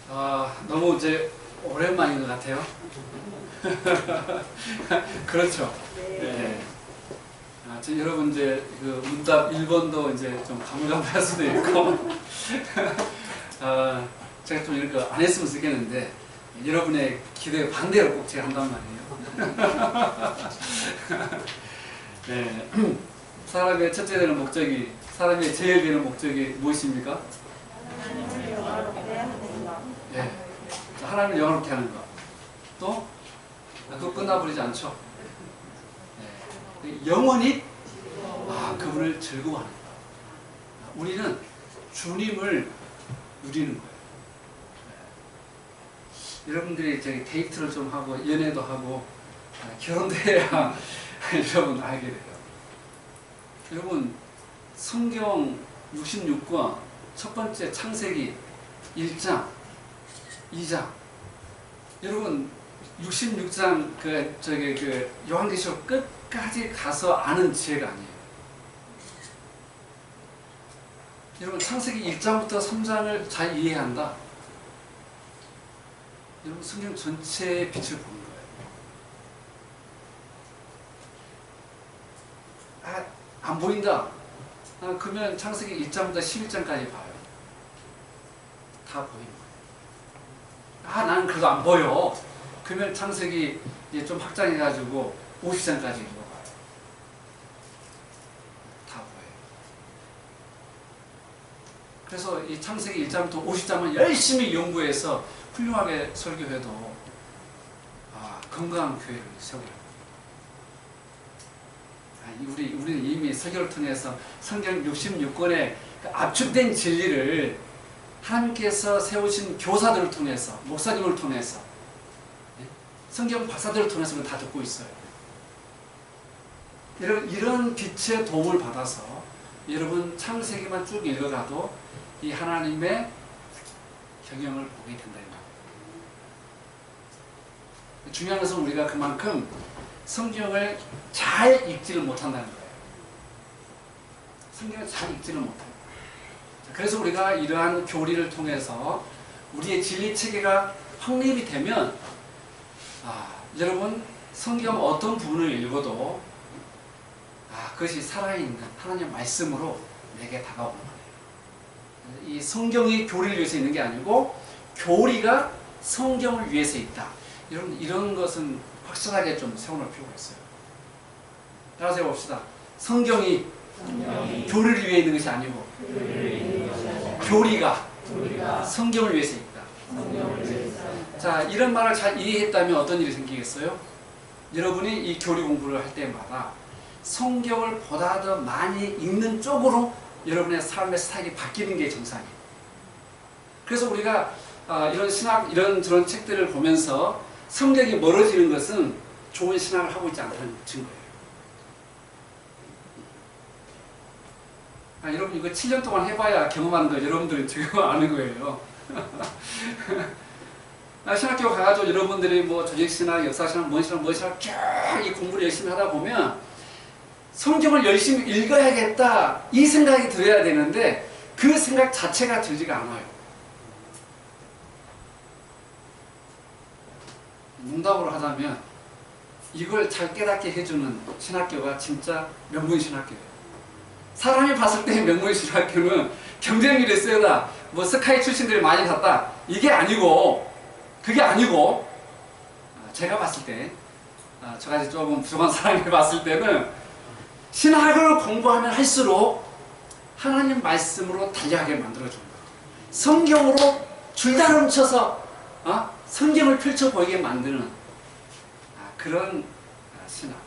너무 이제 오랜만인 것 같아요. 그렇죠. 네. 여러분 이제 그 문답 1번도 이제 좀 가물가물할 수도 있고, 제가 좀 이런 거 안 했으면 좋겠는데, 여러분의 기대 반대로 꼭 제가 한단 말이에요. 네. 사람의 첫째 되는 목적이, 사람의 제일 되는 목적이 무엇입니까? 네. 하나님을 영화롭게 하는 것. 또 그거 끝나버리지 않죠. 네. 영원히 그분을 즐거워하는 것. 우리는 주님을 누리는 거예요. 네. 여러분들이 저기 데이트를 좀 하고 연애도 하고 결혼도 해야 여러분 알게 돼요. 여러분 성경 66권 첫 번째 창세기 1장 2장, 여러분 66장 그 요한계시록 끝까지 가서 아는 지혜가 아니에요. 여러분 창세기 1장부터 3장을 잘 이해해야 한다. 여러분 성경 전체의 빛을 보는 거예요. 안 보인다. 그러면 창세기 1장부터 11장까지 봐요. 다 보이는 거예요. 나는 그래도 안 보여. 그러면 창세기 이제 좀 확장해가지고 50장까지 읽어봐요. 다 보여요. 그래서 이 창세기 1장부터 50장은 열심히 연구해서 훌륭하게 설교해도 건강한 교회를 세우려고. 우리는 이미 설교를 통해서 성경 66권의 압축된 진리를 하나님께서 세우신 교사들을 통해서, 목사님을 통해서, 성경 박사들을 통해서 다 듣고 있어요. 여러분 이런 빛의 도움을 받아서 여러분 창세기만 쭉 읽어가도 이 하나님의 경영을 보게 된다. 중요한 것은 우리가 그만큼 성경을 잘 읽지를 못한다는 거예요. 성경을 잘 읽지를 못해요. 그래서 우리가 이러한 교리를 통해서 우리의 진리 체계가 확립이 되면 여러분 성경 어떤 부분을 읽어도 그것이 살아있는 하나님의 말씀으로 내게 다가오는 거예요. 이 성경이 교리를 위해서 있는 게 아니고 교리가 성경을 위해서 있다. 여러분 이런 것은 확실하게 좀 세워놓을 필요가 있어요. 따라서 해봅시다. 성경이 교리를 위해 있는 것이 아니고 교리가 성경을 위해서 있다. 자, 이런 말을 잘 이해했다면 어떤 일이 생기겠어요? 여러분이 이 교리 공부를 할 때마다 성경을 보다 더 많이 읽는 쪽으로 여러분의 삶의 스타일이 바뀌는 게 정상이에요. 그래서 우리가 이런 신학, 저런 책들을 보면서 성경이 멀어지는 것은 좋은 신학을 하고 있지 않다는 증거예요. 여러분 이거 7년 동안 해봐야 경험하는 거 여러분들은 지금 아는 거예요. 신학교 가가지고 여러분들이 뭐 조직신학, 역사신학, 뭔신학 쭉 이 공부를 열심히 하다 보면 성경을 열심히 읽어야겠다 이 생각이 들어야 되는데 그 생각 자체가 들지가 않아요. 농담으로 하자면 이걸 잘 깨닫게 해주는 신학교가 진짜 명문신학교예요. 사람이 봤을 때 명문신학교는 경쟁률이 세다, 뭐 스카이 출신들이 많이 갔다, 이게 아니고, 그게 아니고, 제가 봤을 때, 저같이 조금 부족한 사람이 봤을 때는 신학을 공부하면 할수록 하나님 말씀으로 달려가게 만들어줍니다. 성경으로 줄다름 훔쳐서 성경을 펼쳐 보이게 만드는 그런 신학,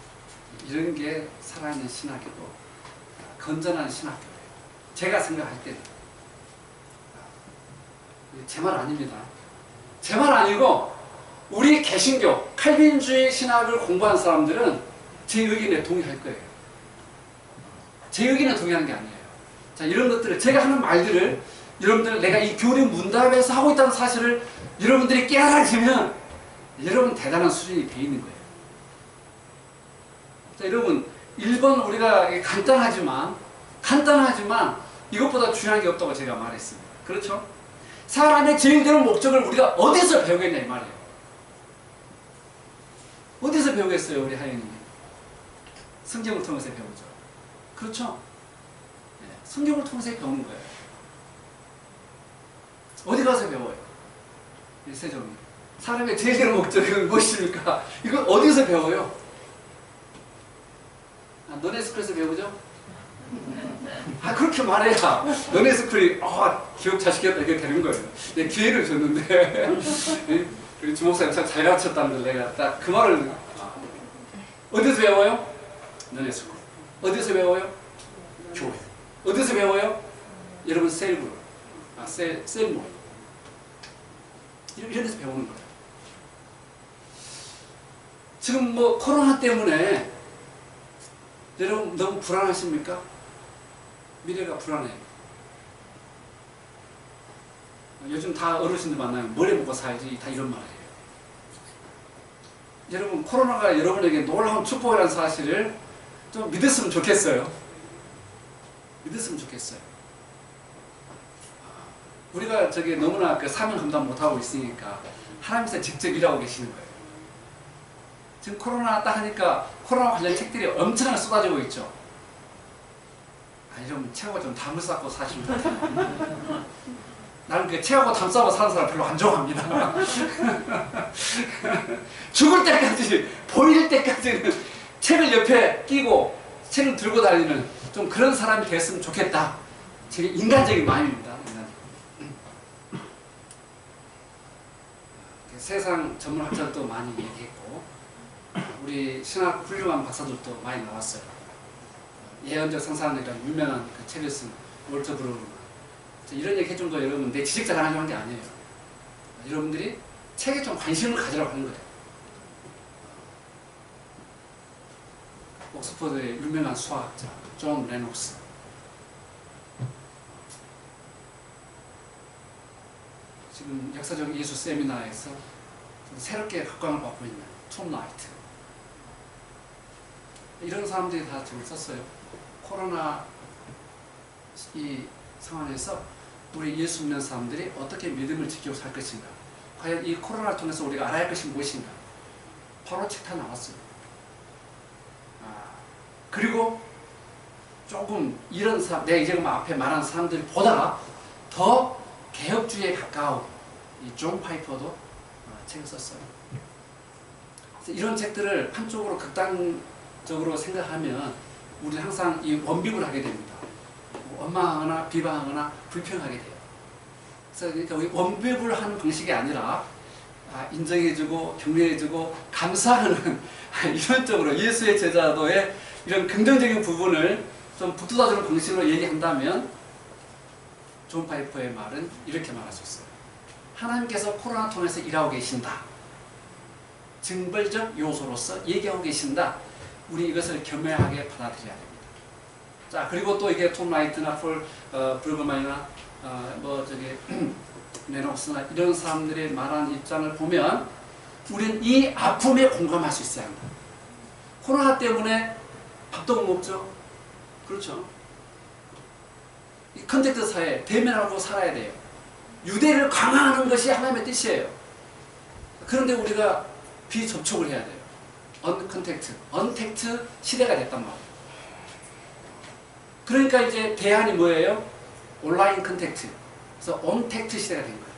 이런 게 살아있는 신학이고 건전한 신학교예요. 제가 생각할 때는. 제 말 아닙니다. 제 말 아니고 우리 개신교, 칼빈주의 신학을 공부한 사람들은 제 의견에 동의할 거예요. 제 의견에 동의하는 게 아니에요. 자, 이런 것들을, 제가 하는 말들을 여러분들, 내가 이 교리 문답에서 하고 있다는 사실을 여러분들이 깨달아지면 여러분 대단한 수준이 돼 있는 거예요. 자, 여러분 1번 우리가 간단하지만 이것보다 중요한 게 없다고 제가 말했습니다. 그렇죠? 사람의 제일 되는 목적을 우리가 어디서 배우겠냐 이 말이에요. 어디서 배우겠어요 우리 하연님이? 성경을 통해서 배우죠. 그렇죠? 네, 성경을 통해서 배우는 거예요. 어디 가서 배워요? 세종이. 사람의 제일 되는 목적은 무엇입니까? 이거 어디서 배워요? 너네 스쿨에서 배우죠? 그렇게 말해야 너네 스쿨이 기억 잘 시켰다 이렇게 되는 거예요. 내가 기회를 줬는데 우리 주목사님 참 잘 가르쳤다는 걸 내가 딱 그 말을 어디서 배워요? 너네 스쿨. 어디서 배워요? 교회. 어디서 배워요? 여러분 셀그룹. 셀모. 이런 데서 배우는 거예요. 지금 뭐 코로나 때문에 여러분 너무 불안하십니까? 미래가 불안해요. 요즘 다 어르신들 만나면 뭘 해먹고 살지 다 이런 말이에요. 여러분 코로나가 여러분에게 놀라운 축복이라는 사실을 좀 믿었으면 좋겠어요. 믿었으면 좋겠어요. 우리가 너무나 그 사명 감당 못하고 있으니까 하나님께서 직접 일하고 계시는 거예요. 지금 코로나 딱 하니까 코로나 관련 책들이 엄청나게 쏟아지고 있죠. 이러면 책하고 좀 담을 쌓고 사시면 돼요. 나는 그 책하고 담 쌓고 사는 사람 별로 안 좋아합니다. 죽을 때까지, 보일 때까지는 책을 옆에 끼고 책을 들고 다니는 좀 그런 사람이 됐으면 좋겠다. 제 인간적인 마음입니다. 세상 전문학자들도 많이 얘기했고 우리 신학 훌륭한 박사들도 많이 나왔어요. 예언적 상상이라는 유명한 그 책을 쓴 월터 브루너. 이런 얘기 해준 거 여러분 내 지식 자랑하려고 한 게 아니에요. 여러분들이 책에 좀 관심을 가지라고 하는 거예요. 옥스퍼드의 유명한 수학자 존 레녹스. 지금 역사적 예수 세미나에서 새롭게 각광을 받고 있는 톰 라이트. 이런 사람들이 다 책을 썼어요. 코로나 이 상황에서 우리 예수 믿는 사람들이 어떻게 믿음을 지키고 살 것인가, 과연 이 코로나를 통해서 우리가 알아야 할 것이 무엇인가, 바로 책 다 나왔어요. 그리고 조금 이런 사람, 내가 이제 앞에 말한 사람들보다 더 개혁주의에 가까운 이 존 파이퍼도 책을 썼어요. 그래서 이런 책들을 한쪽으로 극단적으로 생각하면 우리는 항상 이 원빅을 하게 됩니다. 원망하거나 비방하거나 불평하게 돼요. 그래서 그러니까 우리 원빅을 하는 방식이 아니라 인정해주고 격려해주고 감사하는 이런 쪽으로 예수의 제자도의 이런 긍정적인 부분을 좀 북돋아주는 방식으로 얘기한다면 존 파이퍼의 말은 이렇게 말할 수 있어요. 하나님께서 코로나 통해서 일하고 계신다. 증벌적 요소로서 얘기하고 계신다. 우리 이것을 겸허하게 받아들여야 됩니다. 자, 그리고 또 이게 톰 라이트나 폴 브루그만이나 레녹스나 이런 사람들의 말한 입장을 보면 우리는 이 아픔에 공감할 수 있어야 합니다. 코로나 때문에 밥도 못 먹죠. 그렇죠. 이 컨택트 사회 대면하고 살아야 돼요. 유대를 강화하는 것이 하나님의 뜻이에요. 그런데 우리가 비접촉을 해야 돼요. 언택트 시대가 됐단 말이에요. 그러니까 이제 대안이 뭐예요? 온라인 컨택트. 그래서 언택트 시대가 된 거예요.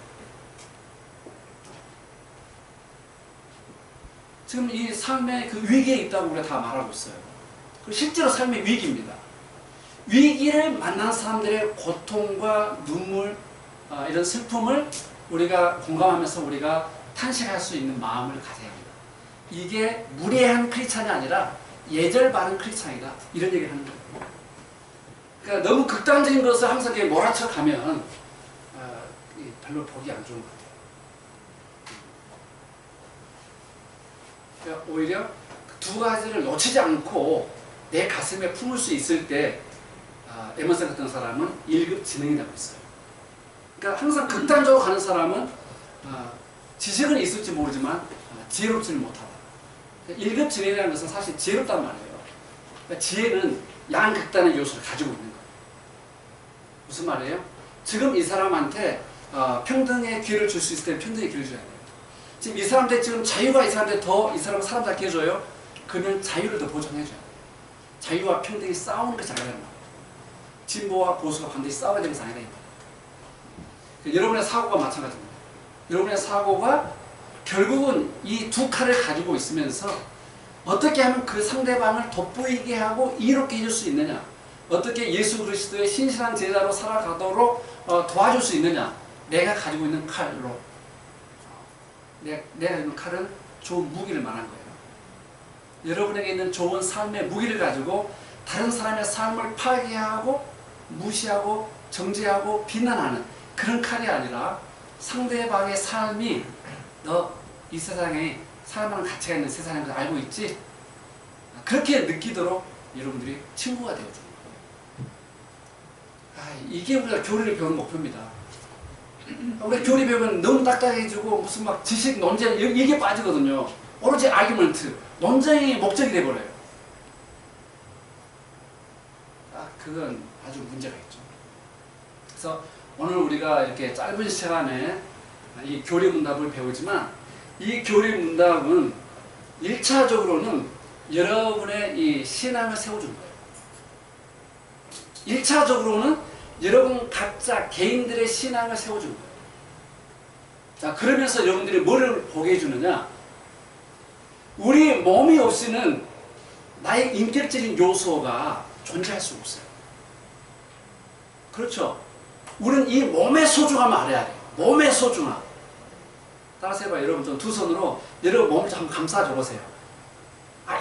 지금 이 삶의 그 위기에 있다고 우리가 다 말하고 있어요. 실제로 삶의 위기입니다. 위기를 만난 사람들의 고통과 눈물, 이런 슬픔을 우리가 공감하면서 우리가 탄식할 수 있는 마음을 가져야 합니다. 이게 무례한 크리스찬이 아니라 예절 바른 크리스찬이다. 이런 얘기를 하는 거예요. 그러니까 너무 극단적인 것을 항상 몰아쳐 가면 별로 보기 안 좋은 것 같아요. 그러니까 오히려 두 가지를 놓치지 않고 내 가슴에 품을 수 있을 때 에머슨 같은 사람은 1급 지능이라고 있어요. 그러니까 항상 극단적으로 가는 사람은 지식은 있을지 모르지만 지혜롭지는 못하다. 그러니까 1급 지능이라는 것은 사실 지혜롭단 말이에요. 그러니까 지혜는 양극단의 요소를 가지고 있는 거예요. 무슨 말이에요? 지금 이 사람한테 평등의 기회를 줄 수 있을 때 평등의 기회를 줘야 돼요. 지금 이 사람들 지금 자유가 이 사람들 더 이 사람을 사람답게 해줘요. 그러면 자유를 더 보장해줘야 돼요. 자유와 평등이 싸우는 것이 아니라는 거예요. 진보와 보수가 반드시 싸워야 되는 것이 아니라 여러분의 사고가 마찬가지입니다. 여러분의 사고가 결국은 이 두 칼을 가지고 있으면서 어떻게 하면 그 상대방을 돋보이게 하고 이롭게 해줄 수 있느냐, 어떻게 예수 그리스도의 신실한 제자로 살아가도록 도와줄 수 있느냐. 내가 가지고 있는 칼로, 내가 가지고 있는 칼은 좋은 무기를 말한 거예요. 여러분에게 있는 좋은 삶의 무기를 가지고 다른 사람의 삶을 파괴하고 무시하고 정죄하고 비난하는 그런 칼이 아니라 상대방의 삶이 너 이 세상에 살아가는 가치가 있는 세상인 걸 알고 있지? 그렇게 느끼도록 여러분들이 친구가 되어주는 거예요. 이게 우리가 교리를 배우는 목표입니다. 우리 교리 배우면 너무 딱딱해지고 무슨 막 지식, 논쟁 이게 빠지거든요. 오로지 아규먼트, 논쟁이 목적이 돼버려요. 그건 아주 문제가 있죠. 그래서 오늘 우리가 이렇게 짧은 시간에 이 교리 문답을 배우지만 이 교리 문답은 1차적으로는 여러분의 이 신앙을 세워준 거예요. 1차적으로는 여러분 각자 개인들의 신앙을 세워준 거예요. 자, 그러면서 여러분들이 뭐를 보게 해주느냐? 우리 몸이 없이는 나의 인격적인 요소가 존재할 수 없어요. 그렇죠? 우리는 이 몸의 소중함을 알아야 돼요. 몸의 소중함. 따라서 해봐요. 여러분 좀 두 손으로 여러분 몸을 한번 감싸줘 보세요.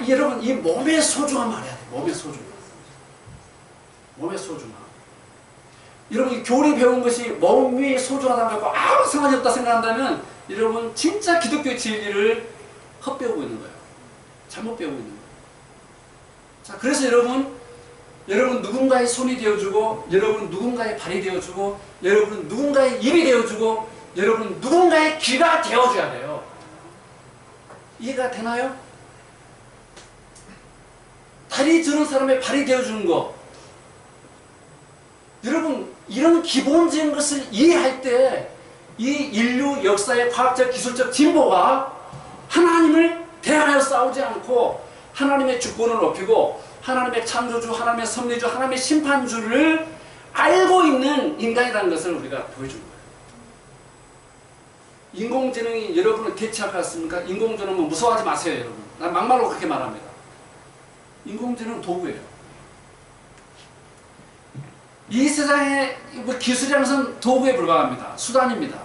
여러분 이 몸의 소중함을 알아야 돼요. 몸의 소중함. 몸의 소중함. 여러분 이 교리 배운 것이 몸이 소중하다고 하고 아무 상관이 없다 생각한다면 여러분 진짜 기독교의 진리를 헛배우고 있는 거예요. 잘못 배우고 있는 거예요. 자, 그래서 여러분 누군가의 손이 되어주고, 여러분 누군가의 발이 되어주고, 여러분 누군가의 입이 되어주고, 여러분 누군가의 귀가 되어줘야 돼요. 이해가 되나요? 다리 저는 사람의 발이 되어주는 거. 여러분 이런 기본적인 것을 이해할 때 이 인류 역사의 과학적 기술적 진보가 하나님을 대하여 싸우지 않고 하나님의 주권을 높이고 하나님의 창조주, 하나님의 섭리주, 하나님의 심판주를 알고 있는 인간이라는 것을 우리가 보여준 거예요. 인공지능이 여러분을 대체할 것 같습니까? 인공지능은 무서워하지 마세요, 여러분. 난 막말로 그렇게 말합니다. 인공지능은 도구예요. 이 세상의 기술이라는 것은 도구에 불과합니다. 수단입니다.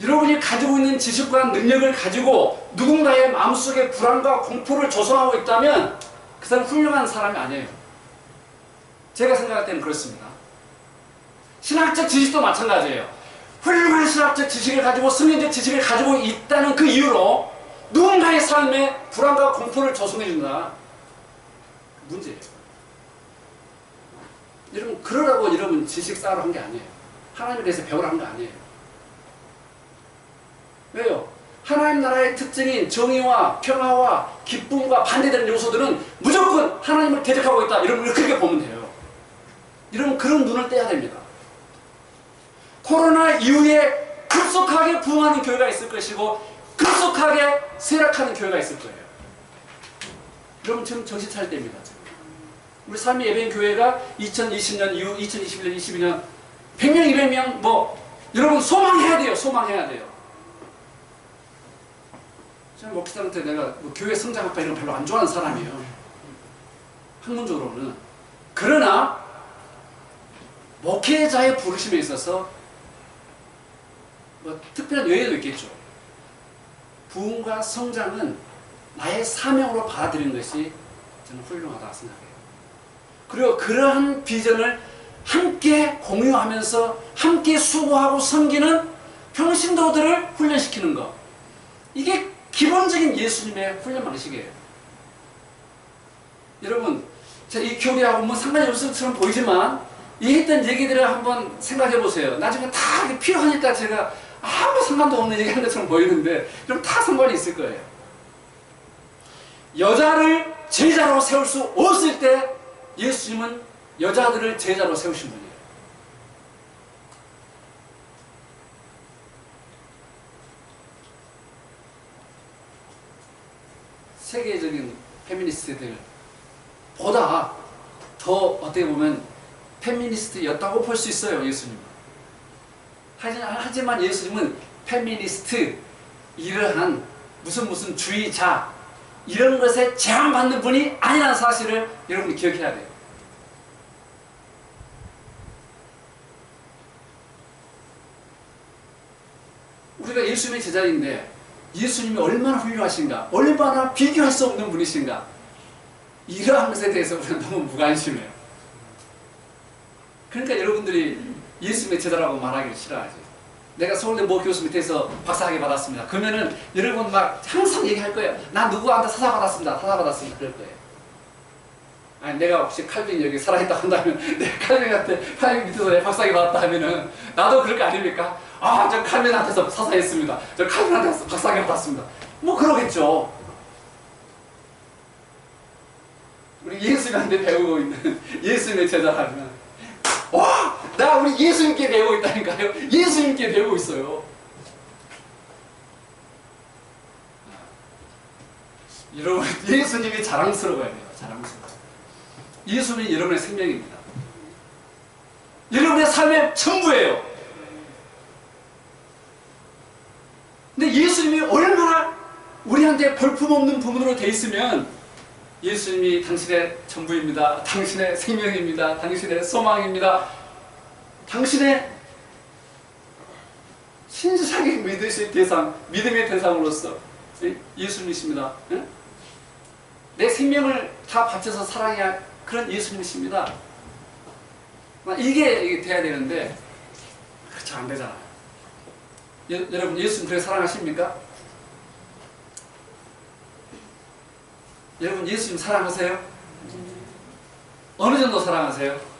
여러분이 가지고 있는 지식과 능력을 가지고 누군가의 마음속에 불안과 공포를 조성하고 있다면 그 사람은 훌륭한 사람이 아니에요. 제가 생각할 때는 그렇습니다. 신학적 지식도 마찬가지예요. 훌륭한 신학적 지식을 가지고 성경적 지식을 가지고 있다는 그 이유로 누군가의 삶에 불안과 공포를 조성해준다. 문제예요. 여러분 그러라고 여러분 지식 쌓으러 한 게 아니에요. 하나님에 대해서 배우라 한 게 아니에요. 왜요? 하나님 나라의 특징인 정의와 평화와 기쁨과 반대되는 요소들은 무조건 하나님을 대적하고 있다. 여러분 그렇게 보면 돼요. 여러분 그런 눈을 떼야 됩니다. 코로나 이후에 급속하게 부흥하는 교회가 있을 것이고 급속하게 쇠락하는 교회가 있을 거예요. 여러분 지금 정신 차릴 때입니다. 우리 삶의 예배인 교회가 2020년 이후 2021년, 22년 100명, 200명 뭐 여러분 소망해야 돼요. 소망해야 돼요. 저는 목사한테 내가 뭐 교회 성장학과 이런 거 별로 안 좋아하는 사람이에요. 학문적으로는. 그러나 목회자의 부르심에 있어서 뭐 특별한 요인도 있겠죠. 부흥과 성장은 나의 사명으로 받아들이는 것이 저는 훌륭하다고 생각해요. 그리고 그러한 비전을 함께 공유하면서 함께 수고하고 섬기는 평신도들을 훈련시키는 것. 이게 기본적인 예수님의 훈련 방식이에요. 여러분, 제가 이 교리하고 뭐 상관이 없을 것처럼 보이지만 이 했던 얘기들을 한번 생각해 보세요. 나중에 다 필요하니까 제가 아무 상관도 없는 얘기 하는 것처럼 보이는데 좀 다 상관이 있을 거예요. 여자를 제자로 세울 수 없을 때 예수님은 여자들을 제자로 세우신 분이에요. 세계적인 페미니스트들 보다 더 어떻게 보면 페미니스트였다고 볼 수 있어요. 예수님은. 하지만 예수님은 페미니스트, 이러한 무슨 주의자 이런 것에 제한받는 분이 아니라는 사실을 여러분이 기억해야 돼요. 우리가 예수님의 제자인데 예수님이 얼마나 훌륭하신가, 얼마나 비교할 수 없는 분이신가, 이러한 것에 대해서 우리는 너무 무관심해요. 그러니까 여러분들이 예수님의 제자라고 말하기를 싫어하죠. 내가 서울대 모 교수 밑에서 박사학위 받았습니다. 그러면은 여러분 막 항상 얘기할 거예요. 나 누구한테 사사 받았습니다. 그럴 거예요. 아니, 내가 혹시 칼빈 여기 살아있다고 한다면 내가 칼빈 밑에서 내 박사학위 받았다 하면은 나도 그럴 거 아닙니까? 아, 저 칼빈한테서 사사했습니다. 저 칼빈한테서 박사학위 받았습니다. 뭐 그러겠죠. 우리 예수님한테 배우고 있는 예수님의 제자라면, 와! 나 우리 예수님께 배우고 있다니까요. 예수님께 배우고 있어요. 여러분, 예수님이 자랑스러워야 돼요. 자랑스러워. 예수님이 여러분의 생명입니다. 여러분의 삶의 전부예요. 근데 예수님이 얼마나 우리한테 볼품없는 부분으로 돼 있으면 예수님이 당신의 전부입니다. 당신의 생명입니다. 당신의 소망입니다. 당신의 신실하게 믿으실 대상, 믿음의 대상으로서 예수님이십니다. 내 생명을 다 바쳐서 사랑해야 그런 예수님이십니다. 이게 돼야 되는데 그렇죠, 안 되잖아요. 여러분, 예수님 그렇게 사랑하십니까? 여러분, 예수님 사랑하세요? 어느 정도 사랑하세요?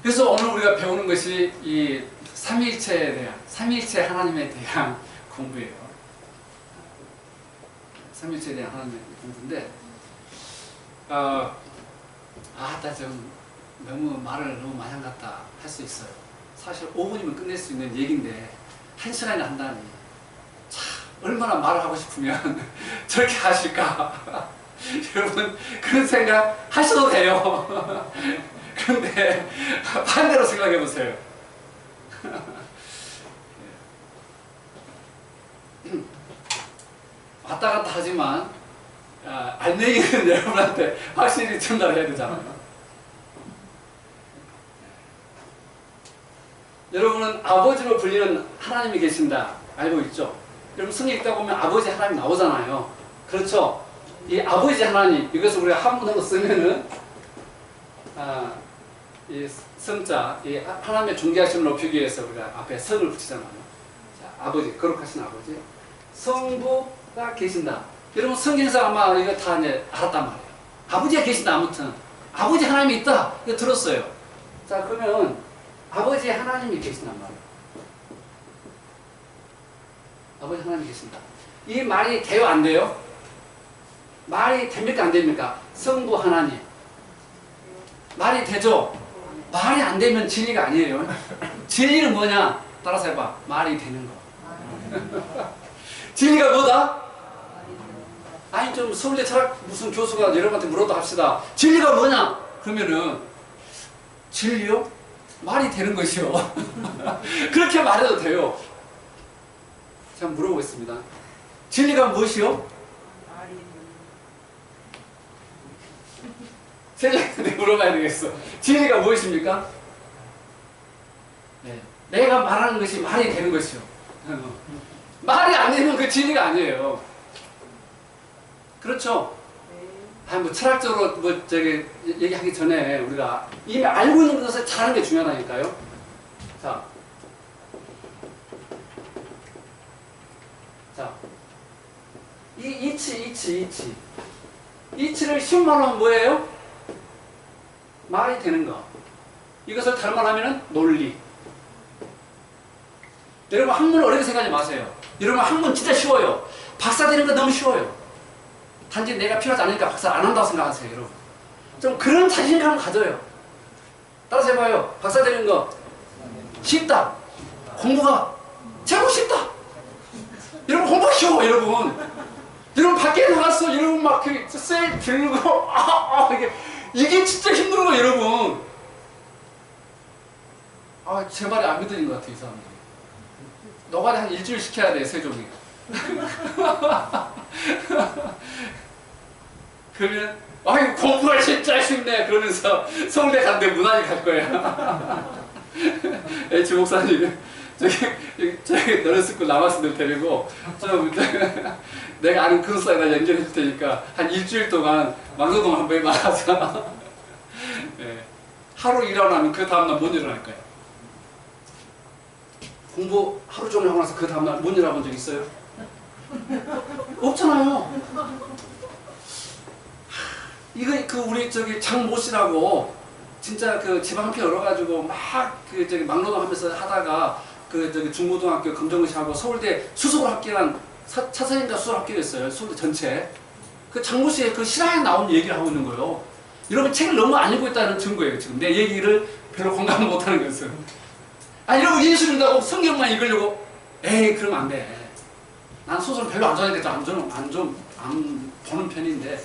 그래서 오늘 우리가 배우는 것이 이 삼위일체에 대한, 삼위일체 하나님에 대한 공부예요. 삼위일체에 대한 하나님의 공부인데, 나 좀 너무 말을 너무 많이 한 것 같다 할 수 있어요. 사실 5분이면 끝낼 수 있는 얘기인데 1시간이나 한다니, 참 얼마나 말을 하고 싶으면 저렇게 하실까. 여러분, 그런 생각 하셔도 돼요. 그런데 반대로 생각해 보세요. 왔다 갔다 하지만 알맹이는 여러분한테 확실히 전달해야 되잖아요. 여러분은 아버지로 불리는 하나님이 계신다 알고 있죠? 여러분, 성경 읽다 보면 아버지 하나님 나오잖아요. 그렇죠? 이 아버지 하나님, 이것을 우리가 한문으로 쓰면은 이 성자, 이 하나님의 존귀하심을 높이기 위해서 우리가 앞에 성을 붙이잖아요. 자, 아버지, 거룩하신 아버지, 성부가 계신다. 여러분, 성경에서 아마 이거 다 이제 알았단 말이에요. 아버지가 계신다. 아무튼 아버지 하나님이 있다, 이거 들었어요. 자, 그러면 아버지 하나님이 계신단 말이에요. 아버지 하나님이 계신다. 이 말이 돼요, 안 돼요? 말이 됩니까, 안 됩니까? 성부 하나님 말이 되죠? 말이 안 되면 진리가 아니에요. 진리는 뭐냐? 따라서 해봐. 말이 되는 거. 진리가 뭐다? 아니, 좀 서울대 철학 무슨 교수가 여러분한테 물어도 합시다. 진리가 뭐냐? 그러면은 진리요? 말이 되는 것이요. 그렇게 말해도 돼요. 제가 물어보겠습니다. 진리가 무엇이요? 세자한테 물어봐야 되겠어. 진리가 무엇입니까? 네. 내가 말하는 것이 말이 되는 것이요. 말이 안 되면 그 진리가 아니에요. 그렇죠? 뭐 철학적으로 뭐 저기 얘기하기 전에 우리가 이미 알고 있는 것을 잘하는 게 중요하다니까요. 자, 이 이치를 쉬운말로 하면 뭐예요? 말이 되는 거. 이것을 다른 말로 하면은 논리. 여러분, 학문 어렵게 생각하지 마세요. 여러분, 학문 진짜 쉬워요. 박사 되는 거 너무 쉬워요. 단지 내가 필요하지 않으니까 박사 안 한다고 생각하세요, 여러분. 좀 그런 자신감을 가져요. 따라서 해봐요. 박사 되는 거 쉽다. 공부가 재고 싶다. 여러분 공부하시오. 여러분 밖에 나갔어. 여러분 막셀 들고 이게 진짜 힘든 거예요, 여러분. 제 말이 안 믿어진 것 같아, 이 사람들이. 너가 한 일주일 시켜야 돼, 세종이. 그러면 공부가 진짜 쉽네 그러면서 성대 간대 문안이 갈 거야. 주 목사님 저기 너네스쿨 남학생들 데리고 내가 아는 근사에다 연결해 줄 테니까 한 일주일 동안 망노동 한번 해봐서 네. 하루 일하고 나면 그 다음날 못 일어날 거야. 공부 하루 종일 하고 나서 그 다음날 못 일어나 본 적 있어요? 없잖아요. 이거 우리 장모 씨라고 진짜 집 한 편 열어가지고 막노동 하면서 하다가 중고등학교 검정고시하고 서울대 수석을 합격한 차선인가 수석 합격했어요. 서울대 전체. 장모 씨의 실화에 나온 얘기를 하고 있는 거예요. 여러분 책을 너무 안 읽고 있다는 증거예요. 지금 내 얘기를 별로 공감 못하는 거였어요. 여러분 예수 믿는다고 성경만 읽으려고 그러면 안 돼. 난 소설을 별로 안 좋아하니까 안 보는 편인데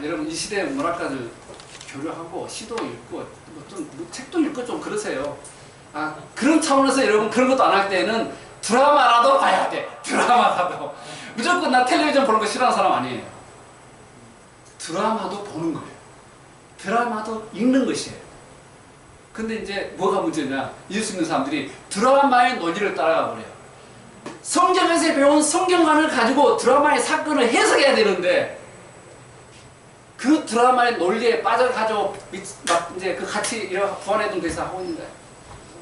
여러분 이 시대에 문학가들 교류하고 시도 읽고 책도 읽고 좀 그러세요. 그런 차원에서 여러분 그런 것도 안 할 때는 드라마라도 봐야 돼. 드라마라도. 무조건 나 텔레비전 보는 거 싫어하는 사람 아니에요. 드라마도 보는 거예요. 드라마도 읽는 것이에요. 근데 이제 뭐가 문제냐, 예수 믿는 사람들이 드라마의 논리를 따라가 버려요. 성경에서 배운 성경관을 가지고 드라마의 사건을 해석해야 되는데 그 드라마의 논리에 빠져가지고 이제 같이 부안해동 대사 하고 있는 거예요.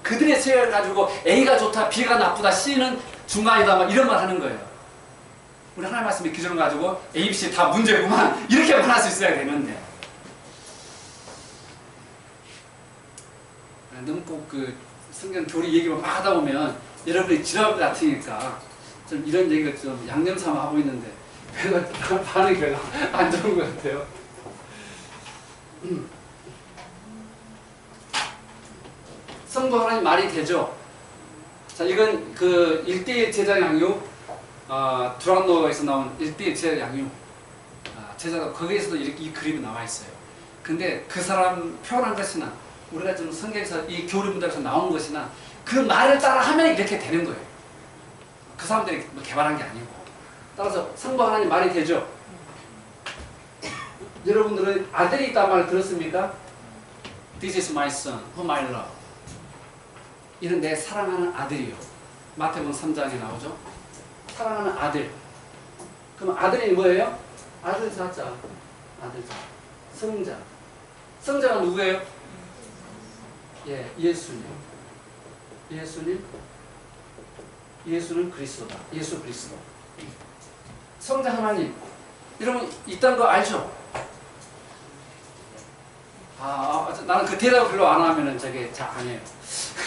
그들의 세계를 가지고 A가 좋다, B가 나쁘다, C는 중간이다 막 이런 말 하는 거예요. 우리 하나님 말씀의 기준을 가지고 A, B, C 다 문제구만 이렇게 말할 수 있어야 되는데 너무 꼭 성경 교리 얘기만 막 하다 보면 여러분이 지랄 같으니까 좀 이런 얘기를 좀 양념 삼아 하고 있는데 반응이 별로 안 좋은 것 같아요. 성부 하나님 말이 되죠? 자, 이건 1대1 제자 양육, 두란노에서 나온 1대1 제자 양육. 제자가 거기에서도 이렇게 이 그림이 나와 있어요. 근데 그 사람 표현한 것이나 우리가 좀 성경에서 이 교리 문답에서 나온 것이나 그 말을 따라 하면 이렇게 되는 거예요. 그 사람들이 개발한 게 아니고. 따라서 성부 하나님 말이 되죠? 여러분들은 아들이 있다는 말 들었습니까? This is my son, whom I love. 이런 내 사랑하는 아들이요. 마태복음 3장에 나오죠? 사랑하는 아들. 그럼 아들이 뭐예요? 아들 자자. 아들 자. 성자. 성자가 누구예요? 예수님. 예수는 그리스도다. 예수 그리스도. 성자 하나님. 여러분 이딴 거 알죠? 나는 그 대답을 별로 안 하면은 잘 안 해요.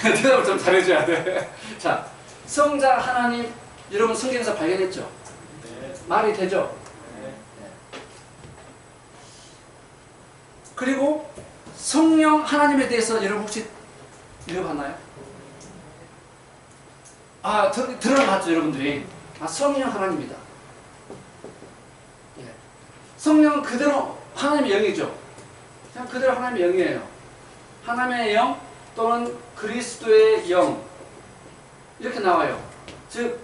대답을 좀 잘해줘야 돼. 자, 성자 하나님, 여러분 성경에서 발견했죠? 네. 말이 되죠? 네. 그리고 성령 하나님에 대해서 여러분 혹시 읽어봤나요? 들어봤죠, 여러분들이. 성령 하나님이다. 성령은 그대로 하나님의 영이죠. 그냥 그대로 하나님의 영이에요. 하나님의 영 또는 그리스도의 영 이렇게 나와요. 즉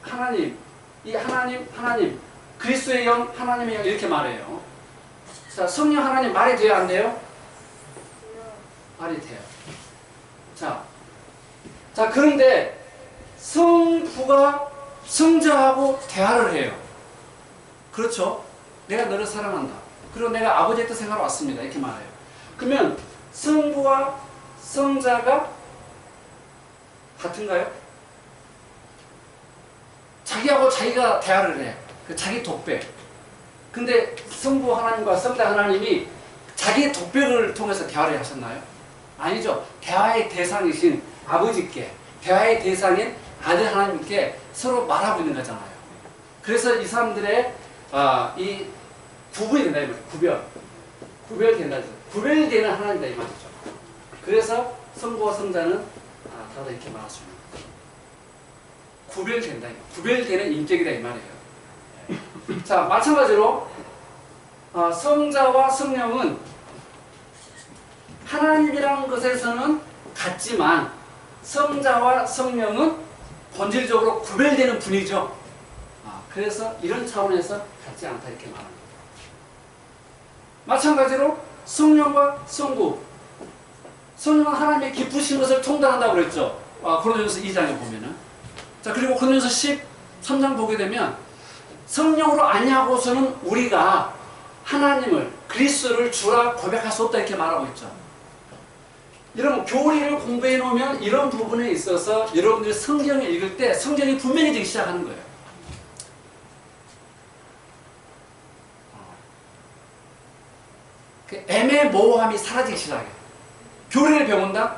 하나님, 이 하나님 그리스도의 영, 하나님의 영 이렇게 말해요. 자, 성령 하나님 말이 돼요, 안 돼요? 말이 돼요. 자 그런데 성부가 성자하고 대화를 해요. 그렇죠? 내가 너를 사랑한다. 그리고 내가 아버지의 뜻 생각하러 왔습니다. 이렇게 말해요. 그러면 성부와 성자가 같은가요? 자기하고 자기가 대화를 해. 자기 독백. 근데 성부 하나님과 성자 하나님이 자기의 독백을 통해서 대화를 하셨나요? 아니죠. 대화의 대상이신 아버지께, 대화의 대상인 아들 하나님께 서로 말하고 있는 거잖아요. 그래서 이 사람들의 이 구분이 된다 이 말이죠. 구별된다. 구별되는 하나님이다 이 말이죠. 그래서 성부와 성자는 다들 이렇게 말할 수 있는 거죠. 구별된다. 구별되는 인격이다 이 말이에요. 자, 마찬가지로 성자와 성령은 하나님이라는 것에서는 같지만 성자와 성령은 본질적으로 구별되는 분이죠. 그래서 이런 차원에서 같지 않다 이렇게 말합니다. 마찬가지로 성령과 성부, 성령은 하나님의 기쁘신 것을 통달한다고 그랬죠. 고린도전서 2장에 보면은. 자, 그리고 고린도전서 13장 보게 되면 성령으로 아니하고서는 우리가 하나님을, 그리스도를 주라 고백할 수 없다 이렇게 말하고 있죠. 여러분, 교리를 공부해 놓으면 이런 부분에 있어서 여러분들이 성경을 읽을 때 성경이 분명해지기 시작하는 거예요. 그 애매모호함이 사라지기 시작해요. 교리를 배운다?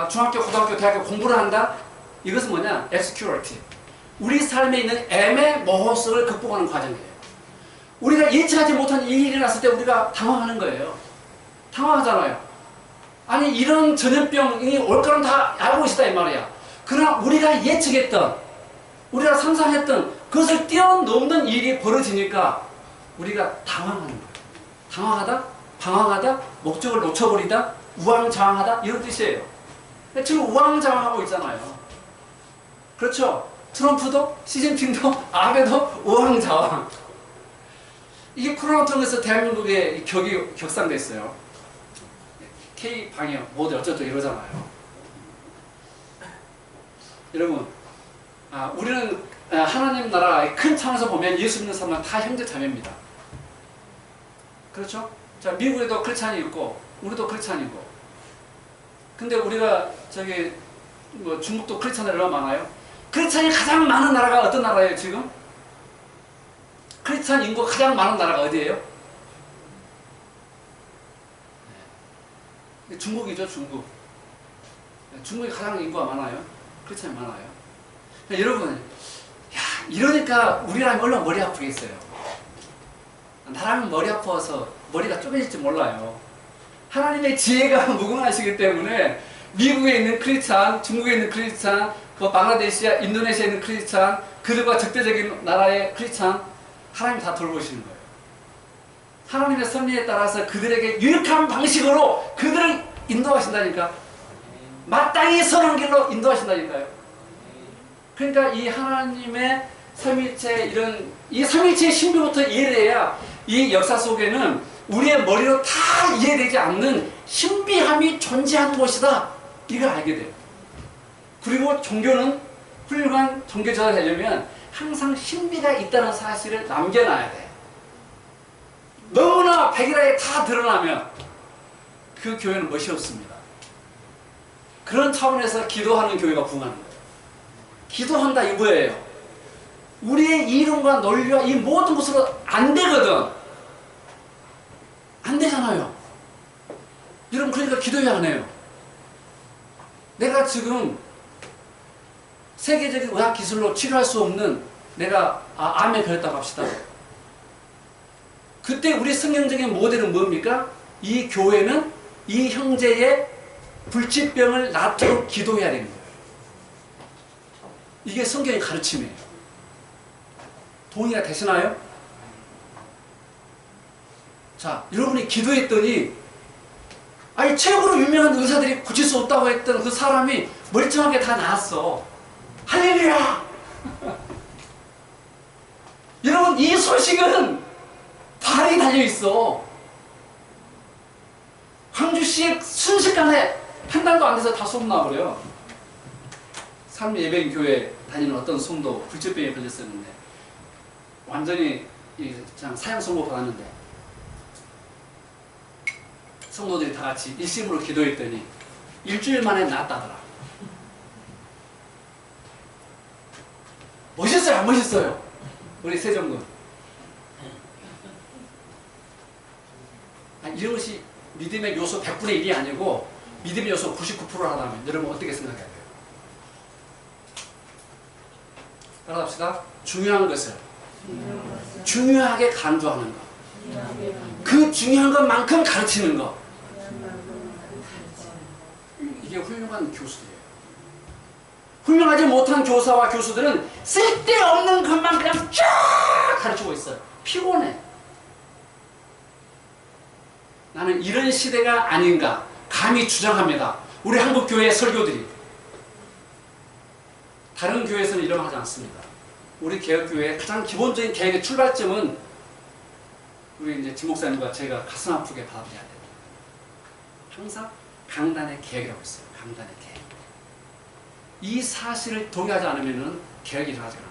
중학교, 고등학교, 대학교 공부를 한다? 이것은 뭐냐? obscurity. 우리 삶에 있는 애매모호성을 극복하는 과정이에요. 우리가 예측하지 못한 일이 일어났을 때 우리가 당황하는 거예요. 당황하잖아요. 아니, 이런 전염병이 올 거는 다 알고 있다 이 말이야. 그러나 우리가 예측했던, 우리가 상상했던 그것을 뛰어넘는 일이 벌어지니까 우리가 당황하는 거예요. 당황하다, 방황하다, 목적을 놓쳐버리다, 우왕좌왕하다 이런 뜻이에요. 지금 우왕좌왕하고 있잖아요. 그렇죠? 트럼프도 시진핑도 아베도 우왕좌왕. 이게 코로나 통해서 대한민국의 격이 격상됐어요. K 방역 모두 어쩌고 이러잖아요. 여러분, 우리는 하나님 나라의 큰 차원에서 보면 예수 믿는 사람은 다 형제 자매입니다. 그렇죠? 자, 미국에도 크리스찬이 있고 우리도 크리스찬이고. 근데 우리가 저기 뭐 중국도 크리스찬이 얼마나 많아요? 크리스찬이 가장 많은 나라가 어떤 나라예요 지금? 크리스찬 인구가 가장 많은 나라가 어디예요? 중국이죠, 중국. 중국이 가장 인구가 많아요. 크리스찬이 많아요. 여러분, 야, 이러니까 우리라면 얼마나 머리 아프겠어요. 나라면 머리 아파서 머리가 쪼개질지 몰라요. 하나님의 지혜가 무궁하시기 때문에 미국에 있는 크리스찬, 중국에 있는 크리스찬, 방글라데시아, 인도네시아에 있는 크리스찬, 그들과 적대적인 나라의 크리스찬, 하나님이 다 돌보시는 거예요. 하나님의 섭리에 따라서 그들에게 유익한 방식으로 그들을 인도하신다니까. 마땅히 선한 길로 인도하신다니까요. 그러니까 이 하나님의 삼위일체 이 삼위일체의 신비부터 이해해야 이 역사 속에는 우리의 머리로 다 이해되지 않는 신비함이 존재하는 것이다. 이걸 알게 돼요. 그리고 종교는 훌륭한 종교자가 되려면 항상 신비가 있다는 사실을 남겨놔야 돼. 너무나 백일하게 다 드러나면 그 교회는 멋이 없습니다. 그런 차원에서 기도하는 교회가 부흥하는 거예요. 기도한다 이거예요. 우리의 이론과 논리와 이 모든 것으로 안 되거든. 안 되잖아요. 여러분, 그러니까 기도해야 하네요. 내가 지금 세계적인 의학 기술로 치료할 수 없는 내가 암에 걸렸다고 합시다. 그때 우리 성경적인 모델은 뭡니까? 이 교회는 이 형제의 불치병을 낫도록 기도해야 되는 거예요. 이게 성경의 가르침이에요. 동의가 되시나요? 자, 여러분이 기도했더니 아니 최고로 유명한 의사들이 고칠 수 없다고 했던 그 사람이 멀쩡하게 다 나았어. 할렐루야! 여러분, 이 소식은 발이 달려있어. 광주시 순식간에 한 달도 안 돼서 다 소문나버려요. 삶의 예배인 교회 다니는 어떤 성도 불치병에 걸렸었는데 완전히 그냥 사형 선고 받았는데 성도들이 다 같이 일심으로 기도했더니 일주일 만에 낫다더라. 멋있어요, 안 멋있어요? 우리 세정군. 이런 것이 믿음의 요소 100분의 1이 아니고 믿음의 요소 99%라면 여러분 어떻게 생각해야 돼요? 따라합시다. 중요한 것을 중요하게 강조하는 것. 그 중요한 것만큼 가르치는 것. 이게 훌륭한 교수들이에요. 훌륭하지 못한 교사와 교수들은 쓸데없는 것만 그냥 쫙 가르치고 있어요. 피곤해. 나는 이런 시대가 아닌가 감히 주장합니다. 우리 한국교회 설교들이. 다른 교회에서는 이런 거 하지 않습니다. 우리 개혁교회의 가장 기본적인 개혁의 출발점은 우리 이제 진 목사님과 제가 가슴 아프게 받아들여야 됩니다. 항상 강단의 개혁이라고 있어요. 강단의 개혁. 이 사실을 동의하지 않으면 개혁이 일어나지 않아요.